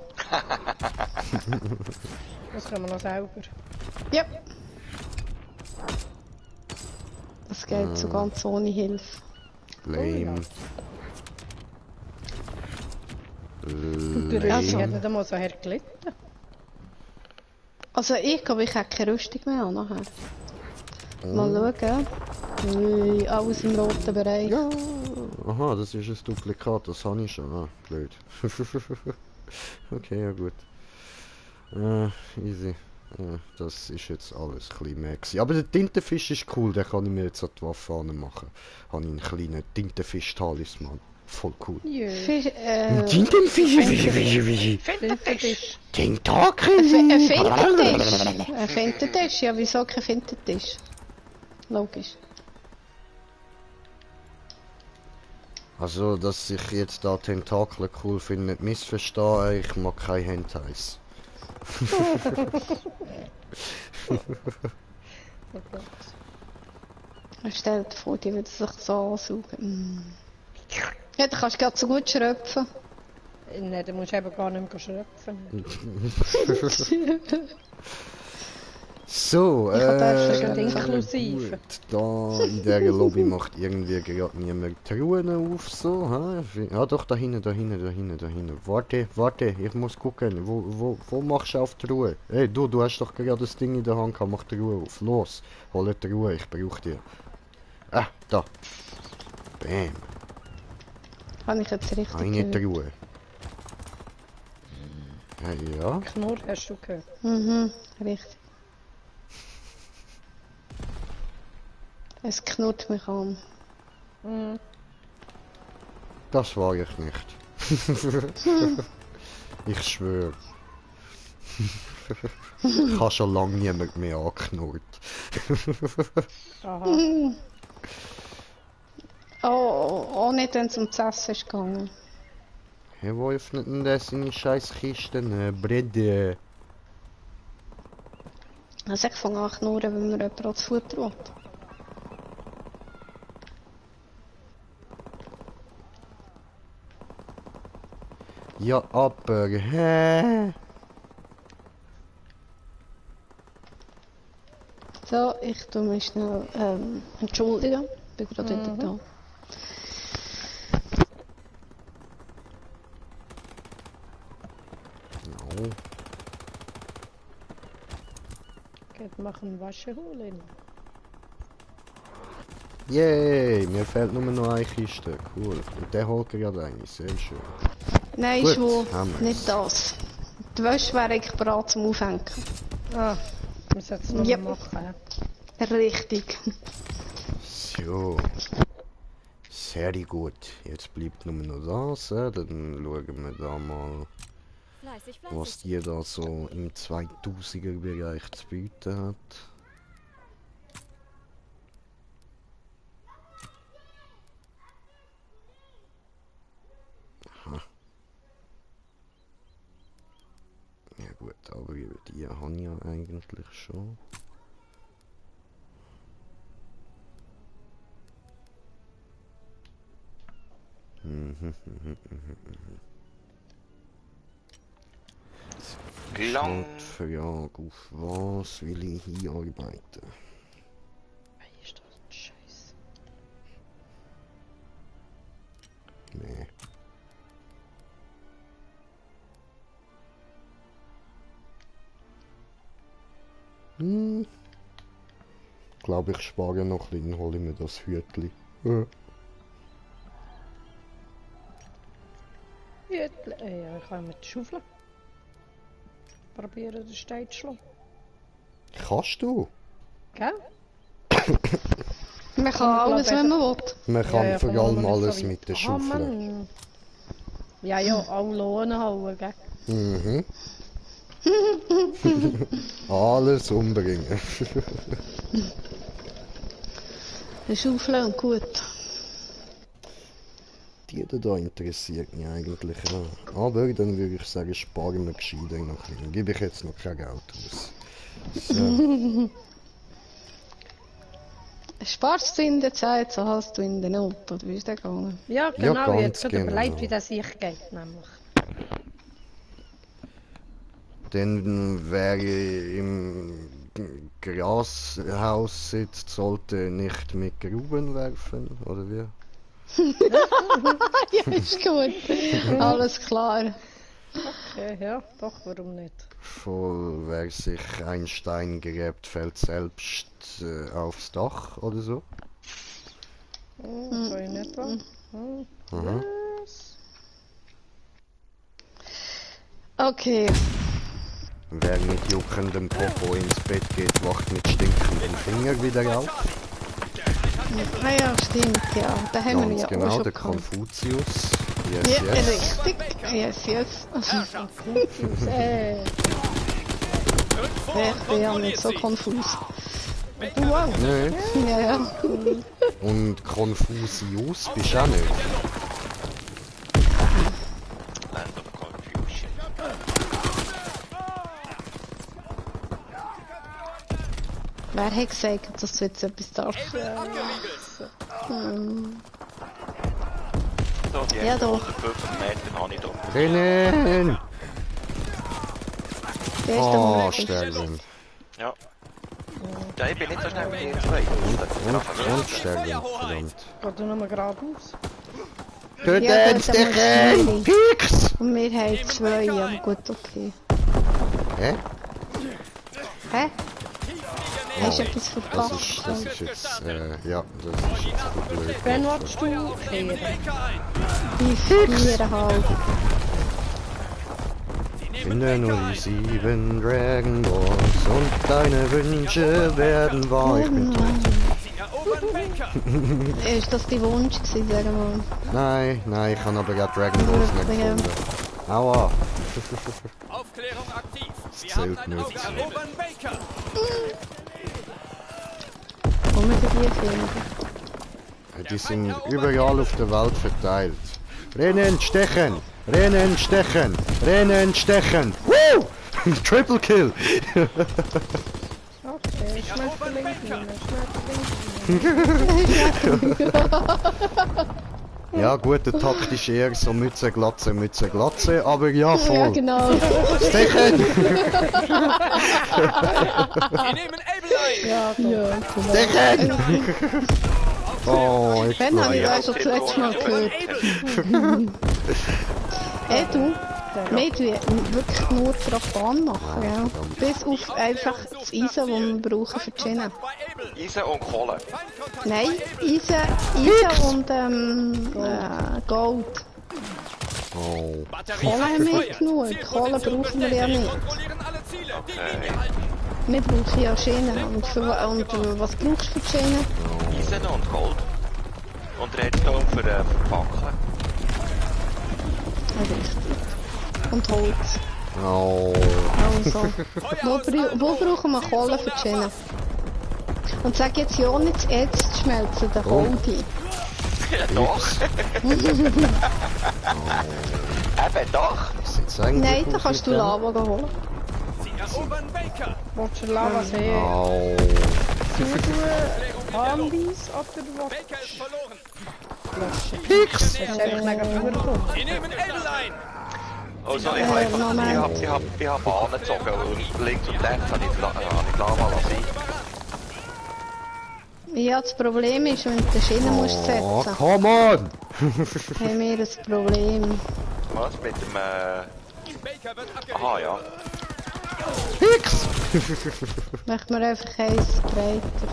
Das können wir noch selber. Ja. Das geht so ganz ohne Hilfe. Lame. Der Rüstung hat nicht einmal so hergelitten. Also ich glaube, ich habe keine Rüstung mehr an nachher. Mal schauen. Ui, alles im roten Bereich. Ja. Aha, das ist ein Duplikat, das habe ich schon. Ah, blöd. Okay, ja gut. Easy. Das ist jetzt alles ein bisschen mehr gewesen. Aber der Tintenfisch ist cool, den kann ich mir jetzt an die Waffe machen. Habe ich einen kleinen Tintenfisch-Talisman. Voll cool. Jö. Fisch, Tintenfisch! Tintenfisch. Tentakel! ein Fintetisch. Ein Fintetisch, ja wieso kein Fintetisch? Logisch. Also, dass ich jetzt da Tentakel cool finde, nicht missverstehen, ich mag keine Hentais. Stell dir vor, die würden sich so ansaugen. Ja, dann kannst du gerade so gut schröpfen. Nein, da musst du eben gar nicht mehr schröpfen. So, Ich hab das schon inklusive. gut. Da in der Lobby macht irgendwie gerade niemand Truhen auf, so, ha? Ja doch, da hinten. Warte, ich muss gucken, wo machst du auf die Ruhe? Hey, du hast doch gerade das Ding in der Hand gehabt, mach die Ruhe auf, los, hol die Ruhe, ich brauch dir. Ah, da. Bam, Habe ich jetzt richtig eine gehört. Truhe. Ja. Knurr hast du gehört. Mhm, richtig. Es knurrt mich an. Mhm. Das war ich nicht. Ich schwöre. Ich habe schon lange niemand mehr angeknurrt. Aha. Oh, nicht wenn es um das Essen ist gegangen. Hey, wo öffnet denn der seine scheiß Kisten? Brede. Also ich fange an zu knurren, wenn mir jemand ans Futter will. Ja, aber hä? So, ich tue mich schnell entschuldigen. Ich bin gerade wieder da. No. Geht machen Wasche holen. Yay, mir fehlt nur noch eine Kiste. Cool. Und der holt gerade eine. Sehr schön. Nein, Gut, Schwul, haben wir's. nicht das. Die Wäsche wäre ich bereit zum Aufhängen. Ah, wir sollten es noch Yep. machen. Richtig. So. Sehr gut. Jetzt bleibt nur noch das. Dann schauen wir da mal, Fleißig, was fleißig. die da so im 2000er Bereich zu bieten hat. Aha. Ja gut, aber die habe ich ja eigentlich schon. Lang. Frage, auf was will ich hinarbeiten? Hey, ist das ein Scheiß? Nee. Glaube ich spare noch ein bisschen, hole ich mir das Hütli. Ja, ich kann mit der Schaufel probieren, den Stein zu schlagen. Kannst du? Gell? Man kann alles, wenn man will. Man kann Ja, vor kann allem man nicht alles so weit. mit der Ah, Schaufel. Mann. Ja, ja, auch Lohnen hauen, gell? Mhm. Alles umbringen. Eine Schaufel und gut. Die da interessiert mich eigentlich auch. Aber dann würde ich sagen, sparen wir gescheiter noch ein bisschen. Gebe ich jetzt noch kein Geld aus. So. Sparst du in der Zeit, so hast du in der Not. Oder wie ist der gegangen? Ja, genau, ganz jetzt gerade genau. überlegt, wie das sich geht, nämlich. Denn wer im Grashaus sitzt, sollte nicht mit Gruben werfen, oder wie? Ja, ist gut. Alles klar. Okay, ja, doch, warum nicht? Voll, wer sich ein Stein gräbt, fällt selbst aufs Dach oder so. So in etwa. Aha. Yes. Okay. Wer mit juckendem Popo ins Bett geht, wacht mit stinkenden Fingern wieder auf. Ah ja, stimmt, ja. Da haben wir Ganz ja genau, auch schon der gehabt. Konfuzius. Yes, Ja, yes. richtig. Yes, yes. Äh, Ich bin ja nicht so konfus. du auch? Nö. Ja, ja. Und Konfusius bist du auch nicht. Land of Confusion. Wer hat gesagt, dass du jetzt etwas darfst? So, die Ja, ersten doch. 150 Meter habe ich da. Rennen! Der ist Oh, der sterben. Ja. Ja, ich bin nicht so schnell wie ihr zwei. Und sterben, verdammt. Geht du nochmal geradeaus? Töten, Ja, gut, dann stechen! muss Pix! Und wir haben zwei, aber gut, okay. Hä? Hä? Hast du Oh, etwas das verpasst? ist jetzt, ja, das ist jetzt ein blöd. Wenn willst du kehren? Die 4,5. Finde nur die 7 Dragon Balls und deine Wünsche werden wahr. Ich bin tot. Ist das dein Wunsch gewesen, sag mal? Nein, ich habe aber gerade Dragon Balls nicht Ja. gefunden. Aua! Aufklärung aktiv. Wir zählt haben ein nicht. Auge erobern Baker. Wo wir die finden? Die sind überall auf der Welt verteilt. Rennen, stechen! Rennen, stechen! Rennen, stechen! Woo! Triple Kill! Okay, Schmetterling, Schmetterling. Ja gut, der taktisch eher so Mütze, Glatze, aber ja, Ja, voll. genau. Stechen! Sie nehmen Able ein. Ja, doch. Stechen! Oh, ich Wenn habe ich glaube, das schon das letzte Mal gehört. Hey du, Wir tun wirklich nur Trapan machen, gell? verdammt. Bis auf einfach das Eisen, das wir brauchen für die Schiene. Bei Able. Eisen und Kohle. Feindkontakt Nein, bei Able. Eisen und Gold. Oh. Batterie Kohle haben wir angefeuert. genug. Zielposition Kohle brauchen wir ja bestätigt. nicht. Kontrollieren alle Ziele. Die Okay. Linie halten. Wir brauchen ja Schienen. Und was brauchst du für die Schienen? Eisen und Gold. Und Redstone für Fackeln. Richtig. Und Holz. Oh. Also. Wo brauchen wir Kohle für die Schienen? Und sag jetzt ja nicht das Erz zu schmelzen, der Holdi. Ja, doch. Eben doch. Was jetzt eigentlich Nein, da aus kannst du mit dem? Lava holen. Sie erobern Baker. Willst du Lava sehen? Oh. Handys oder was? Baker ist verloren. Pix! Das ist einfach mega verwirrend. Sie nehmen Able ein. Also, ich habe einfach, Moment. ich hab Bahnen gezogen und links und rechts habe ich Lava lassen. Ja, das Problem ist, wenn du die Schiene musst Oh, setzen, come on! haben wir ein Problem. Was mit dem, Baker wird abgelehnt. aha, ja. Pix! Möchten wir einfach eins breiter.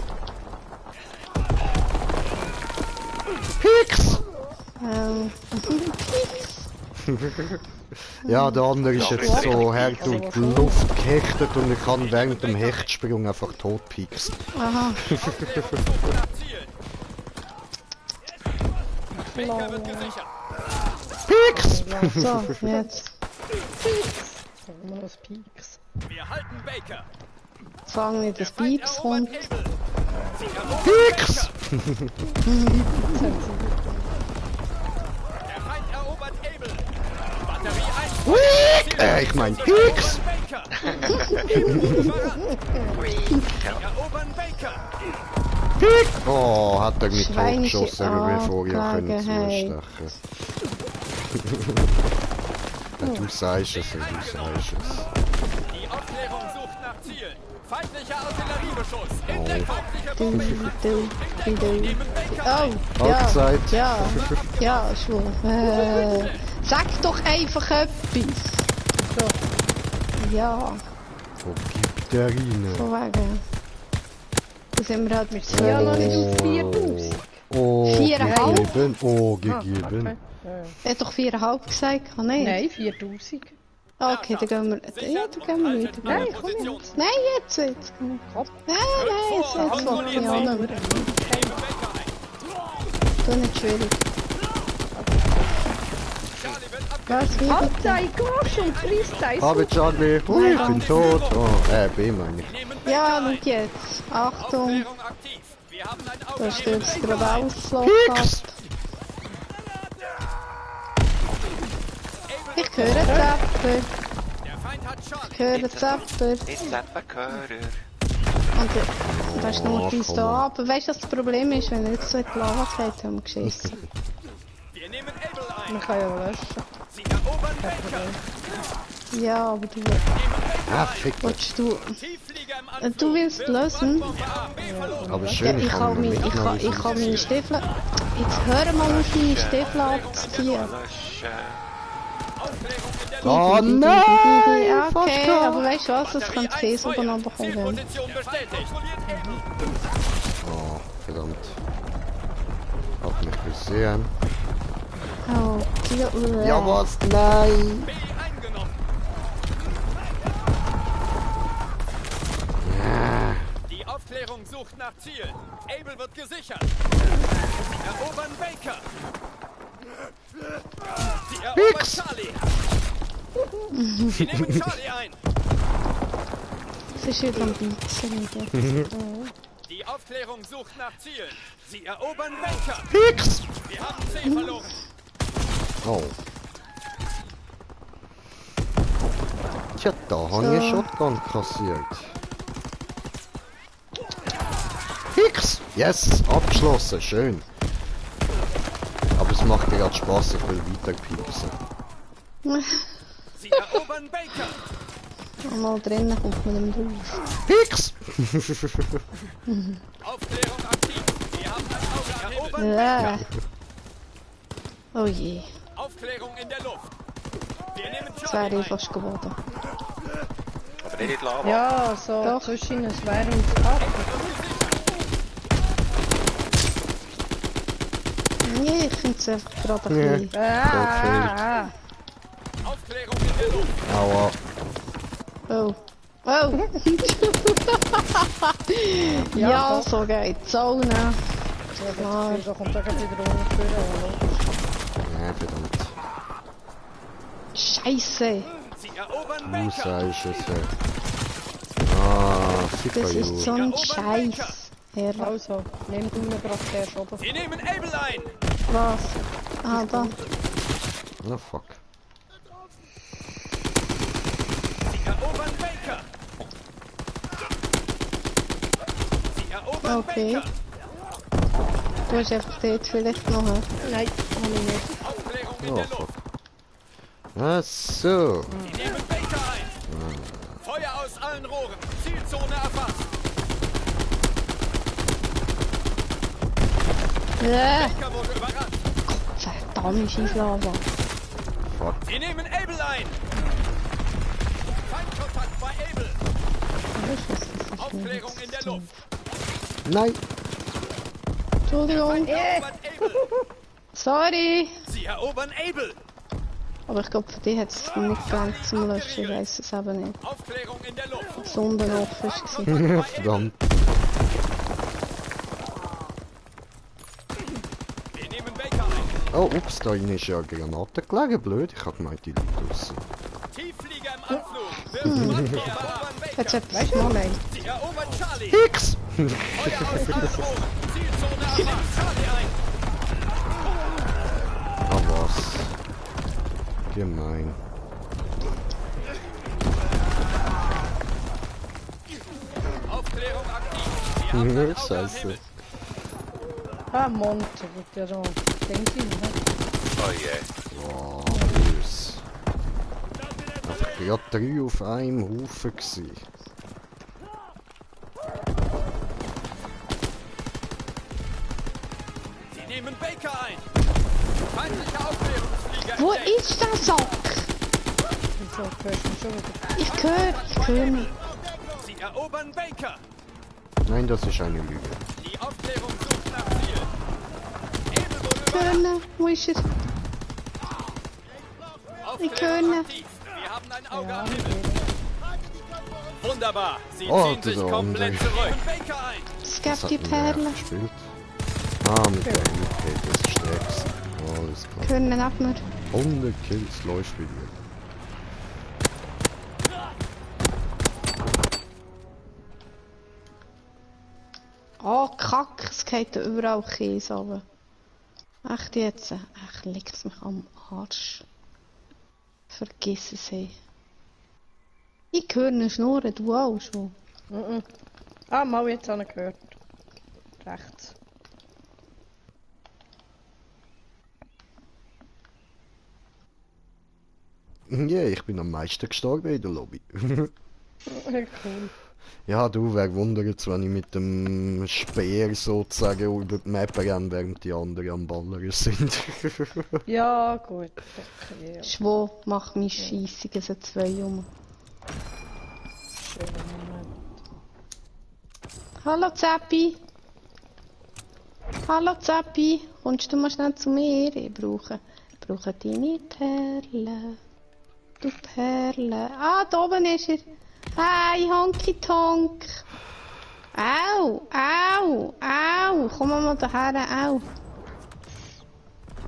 Pix! Ja, der andere ist jetzt so hart durch die Luft gehechtet und ich kann während dem Hechtsprung einfach tot pieksen. Aha. Suche nach Zielen. Baker wird gesichert. Pix! So, jetzt Sagen wir das Peaks. Wir halten Baker. fangen wir das Feind Pieps erobert kommt. Able. Sie erobern Pix! Baker. Der Feind erobert Able. Batterie 1. Ich mein Pix! Baker. Erobern Baker. Pix! Oh, hat er mich Schweinische totgeschossen, bevor ich können Abgegangen. zustechen. Ja, du sagst es, du sagst es. Die Aufklärung sucht nach Zielen. Feindlicher Artilleriebeschuss. In der feindliche Bombe. Nehmen Baker. Oh, ja, Halbzeit. ja, ja, schon. Sag doch einfach etwas. So. Ja, Wo gibt der rein? von wegen. Da sind wir halt mit Ja, noch nicht Zwölf. auf 4000. Oh, 4,5? gegeben. Oh, Ah, gegeben. okay. Er hat doch 4,5 gesagt, kann nicht? Nein, 4000. Okay, dann gehen wir. Ja, dann gehen wir weiter. Nein, komm jetzt. Nein, jetzt. Nein, jetzt will ich auch noch. Du nicht schwierig. Was, wie Halt bitte? dein Gosh und Freestyle. Habe Charlie. Ui, ich bin tot. Oh, B meine ich. Ja, schau jetzt. Achtung, Aufklärung aktiv. Wir haben ein Auge. da stürzt gerade aus. Pix! Ich höre Zapper. Der Feind hat Charlie. Ich höre Zapper. Jetzt eben Körer. Und das ist nur bis komm da. mal. Aber weißt du, was das Problem ist? Wenn er jetzt so in die Lava geht, haben wir geschissen. Wir nehmen Able ein. Man kann ja löschen. Sie erobern Baker. Ja, aber du Ah, fick. willst du. Tiefflieger im Anflug. Du willst lösen? Bombe A, B verloren. Aber Ja, schön, ich ich kann habe noch mitnehmen. ich kann meine Stiefel. Jetzt hör mal auf meine Stiefel abzuziehen. Löschen. Aufklärung in der Oh Luft. nein! Ja, Fast okay, gehabt. aber weißt du was? Das Batterie könnte Käse ein, oben Feuer. runterkommen. Zielposition bestätigt. Oh, verdammt. Hab mich gesehen. Oh, ja, Ja, was? Nein! B eingenommen. Ja. Die Aufklärung sucht nach Zielen. Able wird gesichert. Sie erobern Baker. Sie erobern Pix. Charlie. Sie nehmen Charlie ein. es ist wieder am Beizen wieder. Die Aufklärung sucht nach Zielen. Sie erobern Baker. Pix! Wir haben C verloren. Oh. Tja, da habe ich Shotgun kassiert. Pix! Yes! Abgeschlossen, schön. Aber es macht mir gerade Spaß, ich will weiter piepsen. Sie erobern Baker. Mal drinnen kommt man nicht raus. Pix! Aufklärung aktiv. Wir haben ein Auge am Himmel. Ja. Oh je. Aufklärung in der Luft. Wir nehmen Charlie. Das wäre einfach geworden. Aber nicht in die Lava. Ja, so Doch. zwischen es wäre und es ab. Nee, ich finde es einfach gerade ein Ja. bisschen... Aufklärung in der Luft. Aua. Oh. Oh! ja, doch. so geht's auch, ne? Ja, Klar. da kommt auch wieder runter. Ja, verdammt. Scheiße! Sie erobern Du Baker. sagst es, ja. Ah, super Das ist so gut. ein Scheiß. Herr, Also, nimm du mir gerade der Schober. Sie nehmen Able ein. was? Ah, da. Oh, fuck. Sie erobern Baker. Sie erobern Okay. Baker. Du hast einfach dort vielleicht noch. Hä? Nein, kann ich nicht. Aufklärung in Oh, der fuck. Luft. Ach so. Sie nehmen Baker ein. Feuer aus allen Rohren. Zielzone erfasst. Baker wurde überrannt. Verdammt, scheiß Lava. Fuck. Sie nehmen Able ein. Feindkontakt bei Able. Aufklärung in der Luft. Nein. Entschuldigung. Erobert Able. Sorry. Sie erobern Able. Aber ich glaube, für dich hat es nicht gelangt zum Löschen. Ich weiss es eben nicht. Aufklärung in der Luft. Das Sondenopfer war. Verdammt. Wir nehmen Baker ein. Oh, ups, da rein ist ja eine Granate gelegen. Blöd, ich hab gemeint, die liegt draussen. Tiefflieger im Anflug. Wirft Mann. Sie erobern Jetzt Baker. hat es mal leid. Sie erobern Charlie. Hicks! Feuer aus allen Rohren. Zielzone erfasst. Charlie ein. Ah, was? Gemein. Aufklärung aktiv. Sie haben ein Auge am Scheiße. Himmel. Ah, Monte, wird ja so. Denke ich, ne? Oh je. Wow, bös. Einfach gerade 3 auf einem Haufen gewesen. Sie nehmen Baker ein. Feindlicher Aufklärungsflieger. Wo entdeckt. ist der Sack? Wieso hörst du mich schon wieder? Ich höre nicht. Sie erobern Baker. Nein, das ist eine Lüge. Die Aufklärung sucht nach Ziel. Able wurde überrannt. Können. Wo ist er? Aufklärung können. aktiv. Wir haben ein Auge am Himmel. Wunderbar. Sie Oh, ziehen sich dieser komplett andere. zurück. Baker ein. Es Das gibt die hat mir Perle. gespielt. Ah, mit der UK, das ist Strecks. Alles klar. Können ab mir. 100 Kills läuft bei dir. Oh, Kack, es geht da überall Käse runter. Echt jetzt? Echt, liegt es mich am Arsch. Vergiss es, hey. Ich höre ihn schnurren, du auch schon. Ah, mal jetzt habe ich gehört. Rechts. Ja, ich bin am meisten gestorben in der Lobby. Cool. Ja, du, wer wundert jetzt, wenn ich mit dem Speer sozusagen über die Map renne, während die anderen am Ballern sind. Ja, gut. Okay, ja. Schwo, mach mich scheissig, es sind 2 um. Schöner Moment. Hallo Zappi. Hallo Zappi. Kommst du mal schnell zu mir? Ich brauche deine Perle. Du Perle. Ah, da oben ist er. Hey, Honky Tonk. Au, au, au. Komm mal daher, au.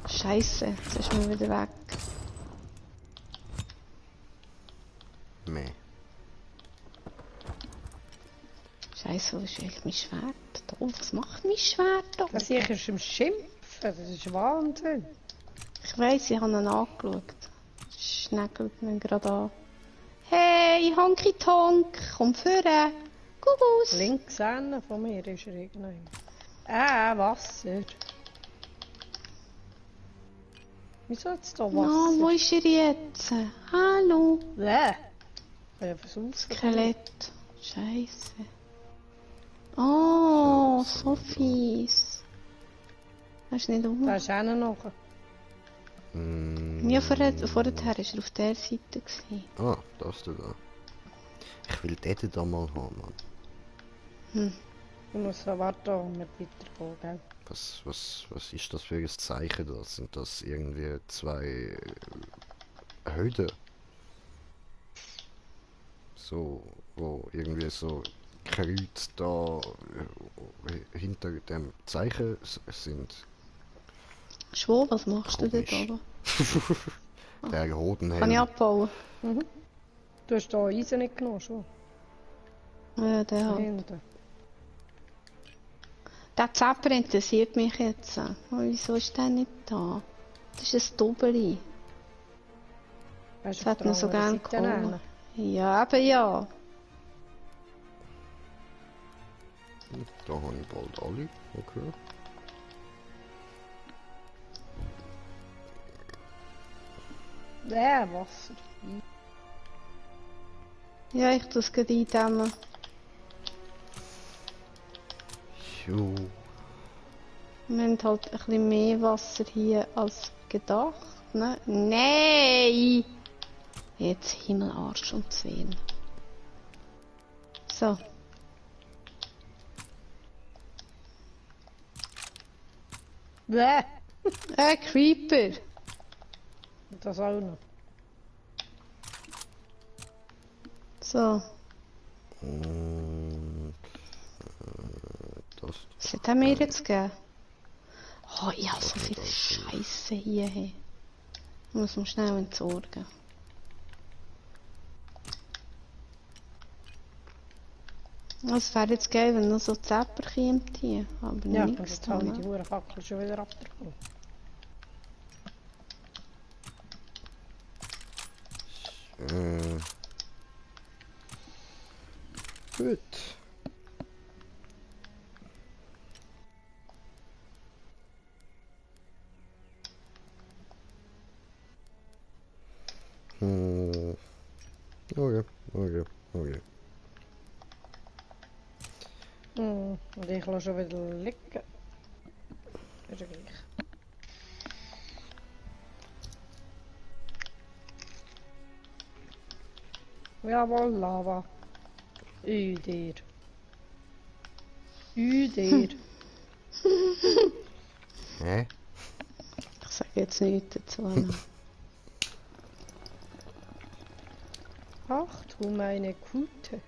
Scheiße, jetzt ist mir wieder weg. Meh. Scheiße, wo ist eigentlich mein Schwert? Da, was macht mein Schwert da? Das hier ist im Schimpfen, das ist Wahnsinn. Ich weiss, ich habe ihn angeschaut. Schneckelt mir gerade an. Hey, Honky Tonk, komm führen. Gugus. Links hinten von mir ist er irgendwann. Wasser. Wieso hat es da Na, wo Wasser? ist er jetzt? Hallo. Ja, versuch's. Skelett. Scheiße. Oh, so fies. Hast du nicht um? Da ist einer noch. Ja, vorher war er auf der Seite. Gewesen. Ah, das da. Ich will den da mal haben, Mann. Du musst noch warten und nicht weitergehen, gell? Was ist das für ein Zeichen da? Sind das irgendwie zwei Hüte? So, wo irgendwie so Kreuz da hinter dem Zeichen sind. Schwo, was machst du dort Komisch. oben? Der roten Kann ich Helm. abbauen? Du hast da Eisen nicht genommen, schon. Ja, der halt. Hinten. Der Zapper interessiert mich jetzt. Oh, wieso ist der nicht da? Das ist ein Doppeli. Hast Das hat man so gerne geholt. geholt. Ja, eben ja. Da habe ich bald alle. Okay. Wasser. Ja, ich tue es gerade eindämmen. Jo. Wir haben halt ein bisschen mehr Wasser hier als gedacht. Ne? Nein! Jetzt Himmelarsch und Zwehen. So. Bäh! Creeper! Das auch noch. So. Und das. Was hat er mir jetzt gegeben? Oh, ich habe so viel Scheiße hier. Hey. Ich muss mir schnell entsorgen. Es wäre jetzt geil, wenn noch so Zepper käme hier. Aber Ja, nichts und jetzt habe ich die da. Hurenfackel schon wieder abgekommen. Gut. Okay, okay, okay. Und ich lasse schon wieder liegen. Ist ja gleich. Jawohl, Lava. Dir. Dir. Hä? Ich sage jetzt nichts dazu. Ach du meine Kute.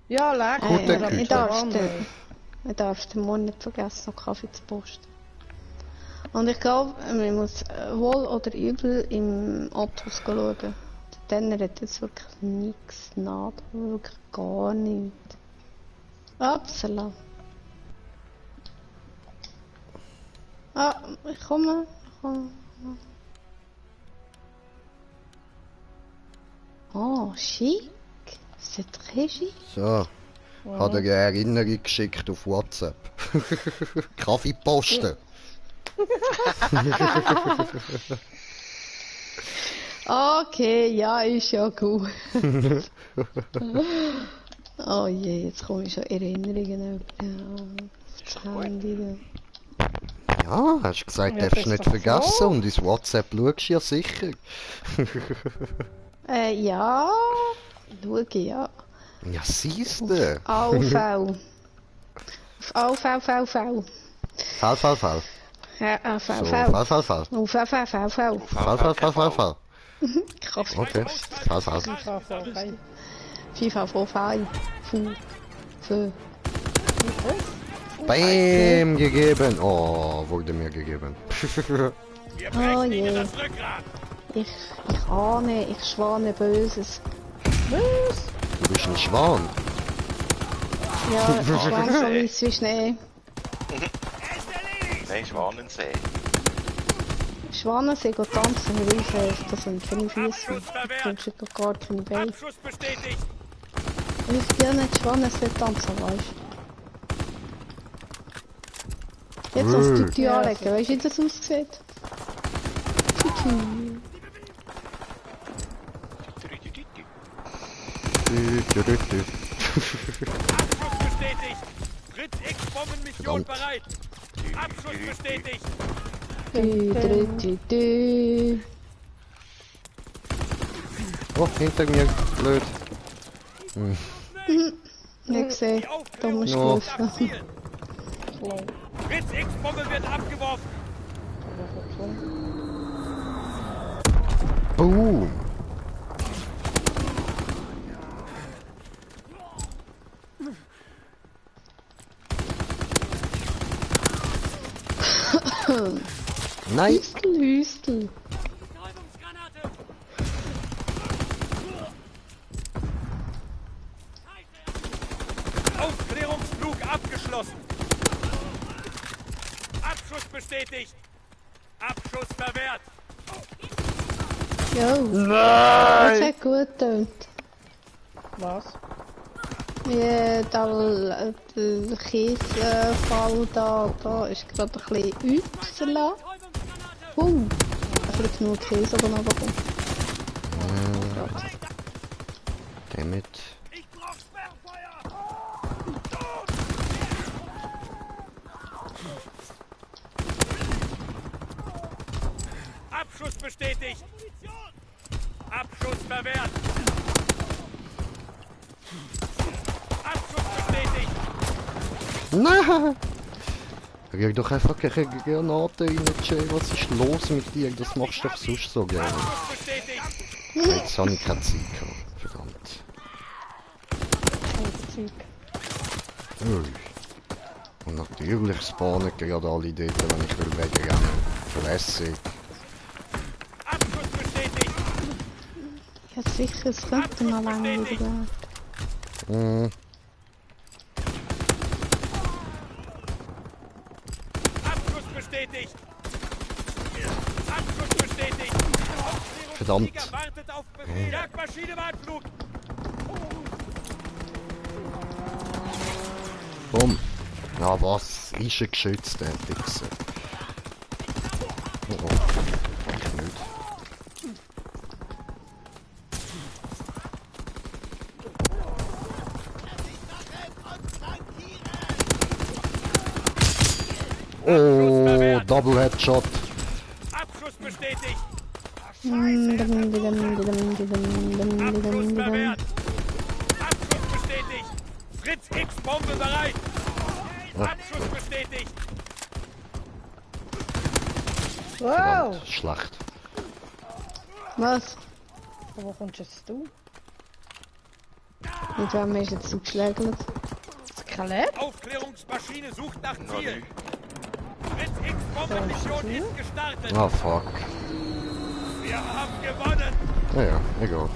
Ja, leck Gute mir, aber Güte. Ich darf den Morgen nicht vergessen, noch Kaffee zu posten. Und ich glaube, man muss wohl oder übel im Autos schauen. Dann hat jetzt wirklich nichts nach, wirklich gar nichts. Upsala. Ah, ich komme. Oh, schick. C'est très chic. So. Hat er eine Erinnerung geschickt auf WhatsApp. Kaffee posten. Okay, ja, ist ja gut. Oh je, jetzt komme ich schon Erinnerungen über das Handy. Ja, hast gesagt, Ja, darfst das nicht ist doch vergessen so. und ins WhatsApp schaust du ja sicher. Ja, schau, ja. Ja, siehst du. AV. Auf AV. Fall. Ja, AV. So, Fall. Auf AV. Fall. Kraft. Okay, Fall. FIFA vor 5. Für. Bam, gegeben. Oh, wurde mir gegeben. Wir Oh brechen ihnen je. das Rückgrat. Ich ahne, ich schwane Böses. Du bist ein Schwan. Ja, ich schwane so weiß wie Schnee. Nein, Schwanensee. Schwanen sind go tanzen, weil das sind keine Füße. Das sind doch gar keine Beine. Abschuss bestätigt. Ich will nicht Schwanen sind tanzen, weißt du? Jetzt noch das Tütü Ja, anlegen, weißt du, wie das aussieht? Tütü. Abschuss bestätigt. Fritz X Bombenmission Verdammt. bereit. Abschuss bestätigt. Du. Oh, hinter mir. Blöd. Nicht gesehen. Dummer Ja. Stufe. Nach Ziel. Fritz X-Bombe wird abgeworfen. Boom. Nein. Hüstel. Betäubungsgranate. Aufklärungsflug abgeschlossen. Abschuss bestätigt. Abschuss verwehrt. Jo, das Nein. hat gut getönt. Was? Ja, der Kiesfall da ist gerade ein bisschen rausgelassen. Ein bisschen genug Käse oben runterkommt. Damit. Ich brauch Sperrfeuer. Abschuss bestätigt. Abschuss verwehrt. Abschuss bestätigt. Nein! Rühr doch einfach keine Granate rein, Jay. Was ist los mit dir? Das machst du doch sonst so gerne. Abschuss bestätigt. Jetzt habe ich keine Zeit gehabt. Verdammt. Zeug. Ui. Und natürlich spawnen gerade alle dort, wenn ich will wegrennen. Classic. Abschuss bestätigt. Ja sicher, es könnte noch länger wieder gehen. Mhm. Abschuss bestätigt. Abschuss bestätigt. Verdammt. Aufklärungsflieger wartet auf Befehl. Jagdmaschine im Anflug. Komm. Na was? Ist ein geschützt, der Wichser. Oh, ich nicht. Oh, Double Headshot. Abschuss bestätigt. Dum, Abschuss dum. verwehrt. Abschuss bestätigt. Fritz X-Bombe bereit. Abschuss bestätigt. Wow! Schlecht. Was? Wo kommst jetzt du? Mit wem ist jetzt zugeschlägelt? Skelett? Aufklärungsmaschine sucht nach Noch Ziel. nicht. Fritz X-Bombe-Mission ist gestartet. Ah, fuck. Wir haben gewonnen. Naja, egal.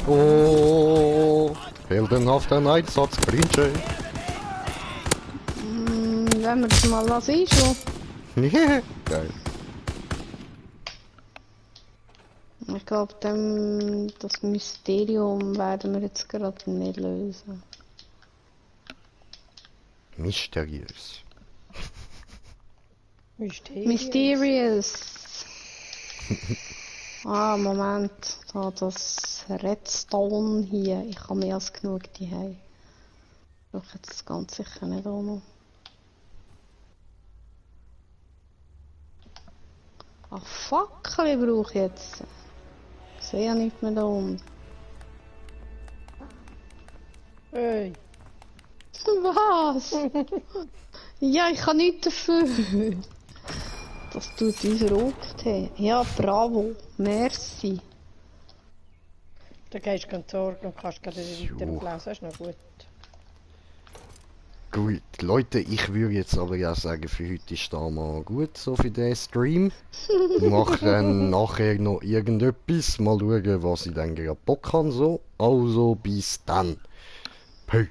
Oh, heldenhafter Einsatz, Grinche. Wenn wir das mal lassen, schon. Geil. Ich glaube, das Mysterium werden wir jetzt gerade nicht lösen. Mysteriös. Mysterious! Ah, Moment. Da das Redstone hier. Ich habe mehr als genug die haben. Ich brauche jetzt ganz sicher nicht auch noch. Ah, Fackel brauche ich jetzt. Ich sehe ja nicht mehr da unten. Hey! Was? Ja, ich kann nichts dafür. Das tut uns rockt. Ja, bravo. Merci. Da gehst du ganz sorgen und kannst gerade weiter lesen. Das ist noch gut. Gut, Leute, ich würde jetzt aber ja sagen, für heute ist da mal gut so für den Stream. Ich mache dann nachher noch irgendetwas. Mal schauen, was ich dann gerade Bock habe. So. Also, bis dann. Peace.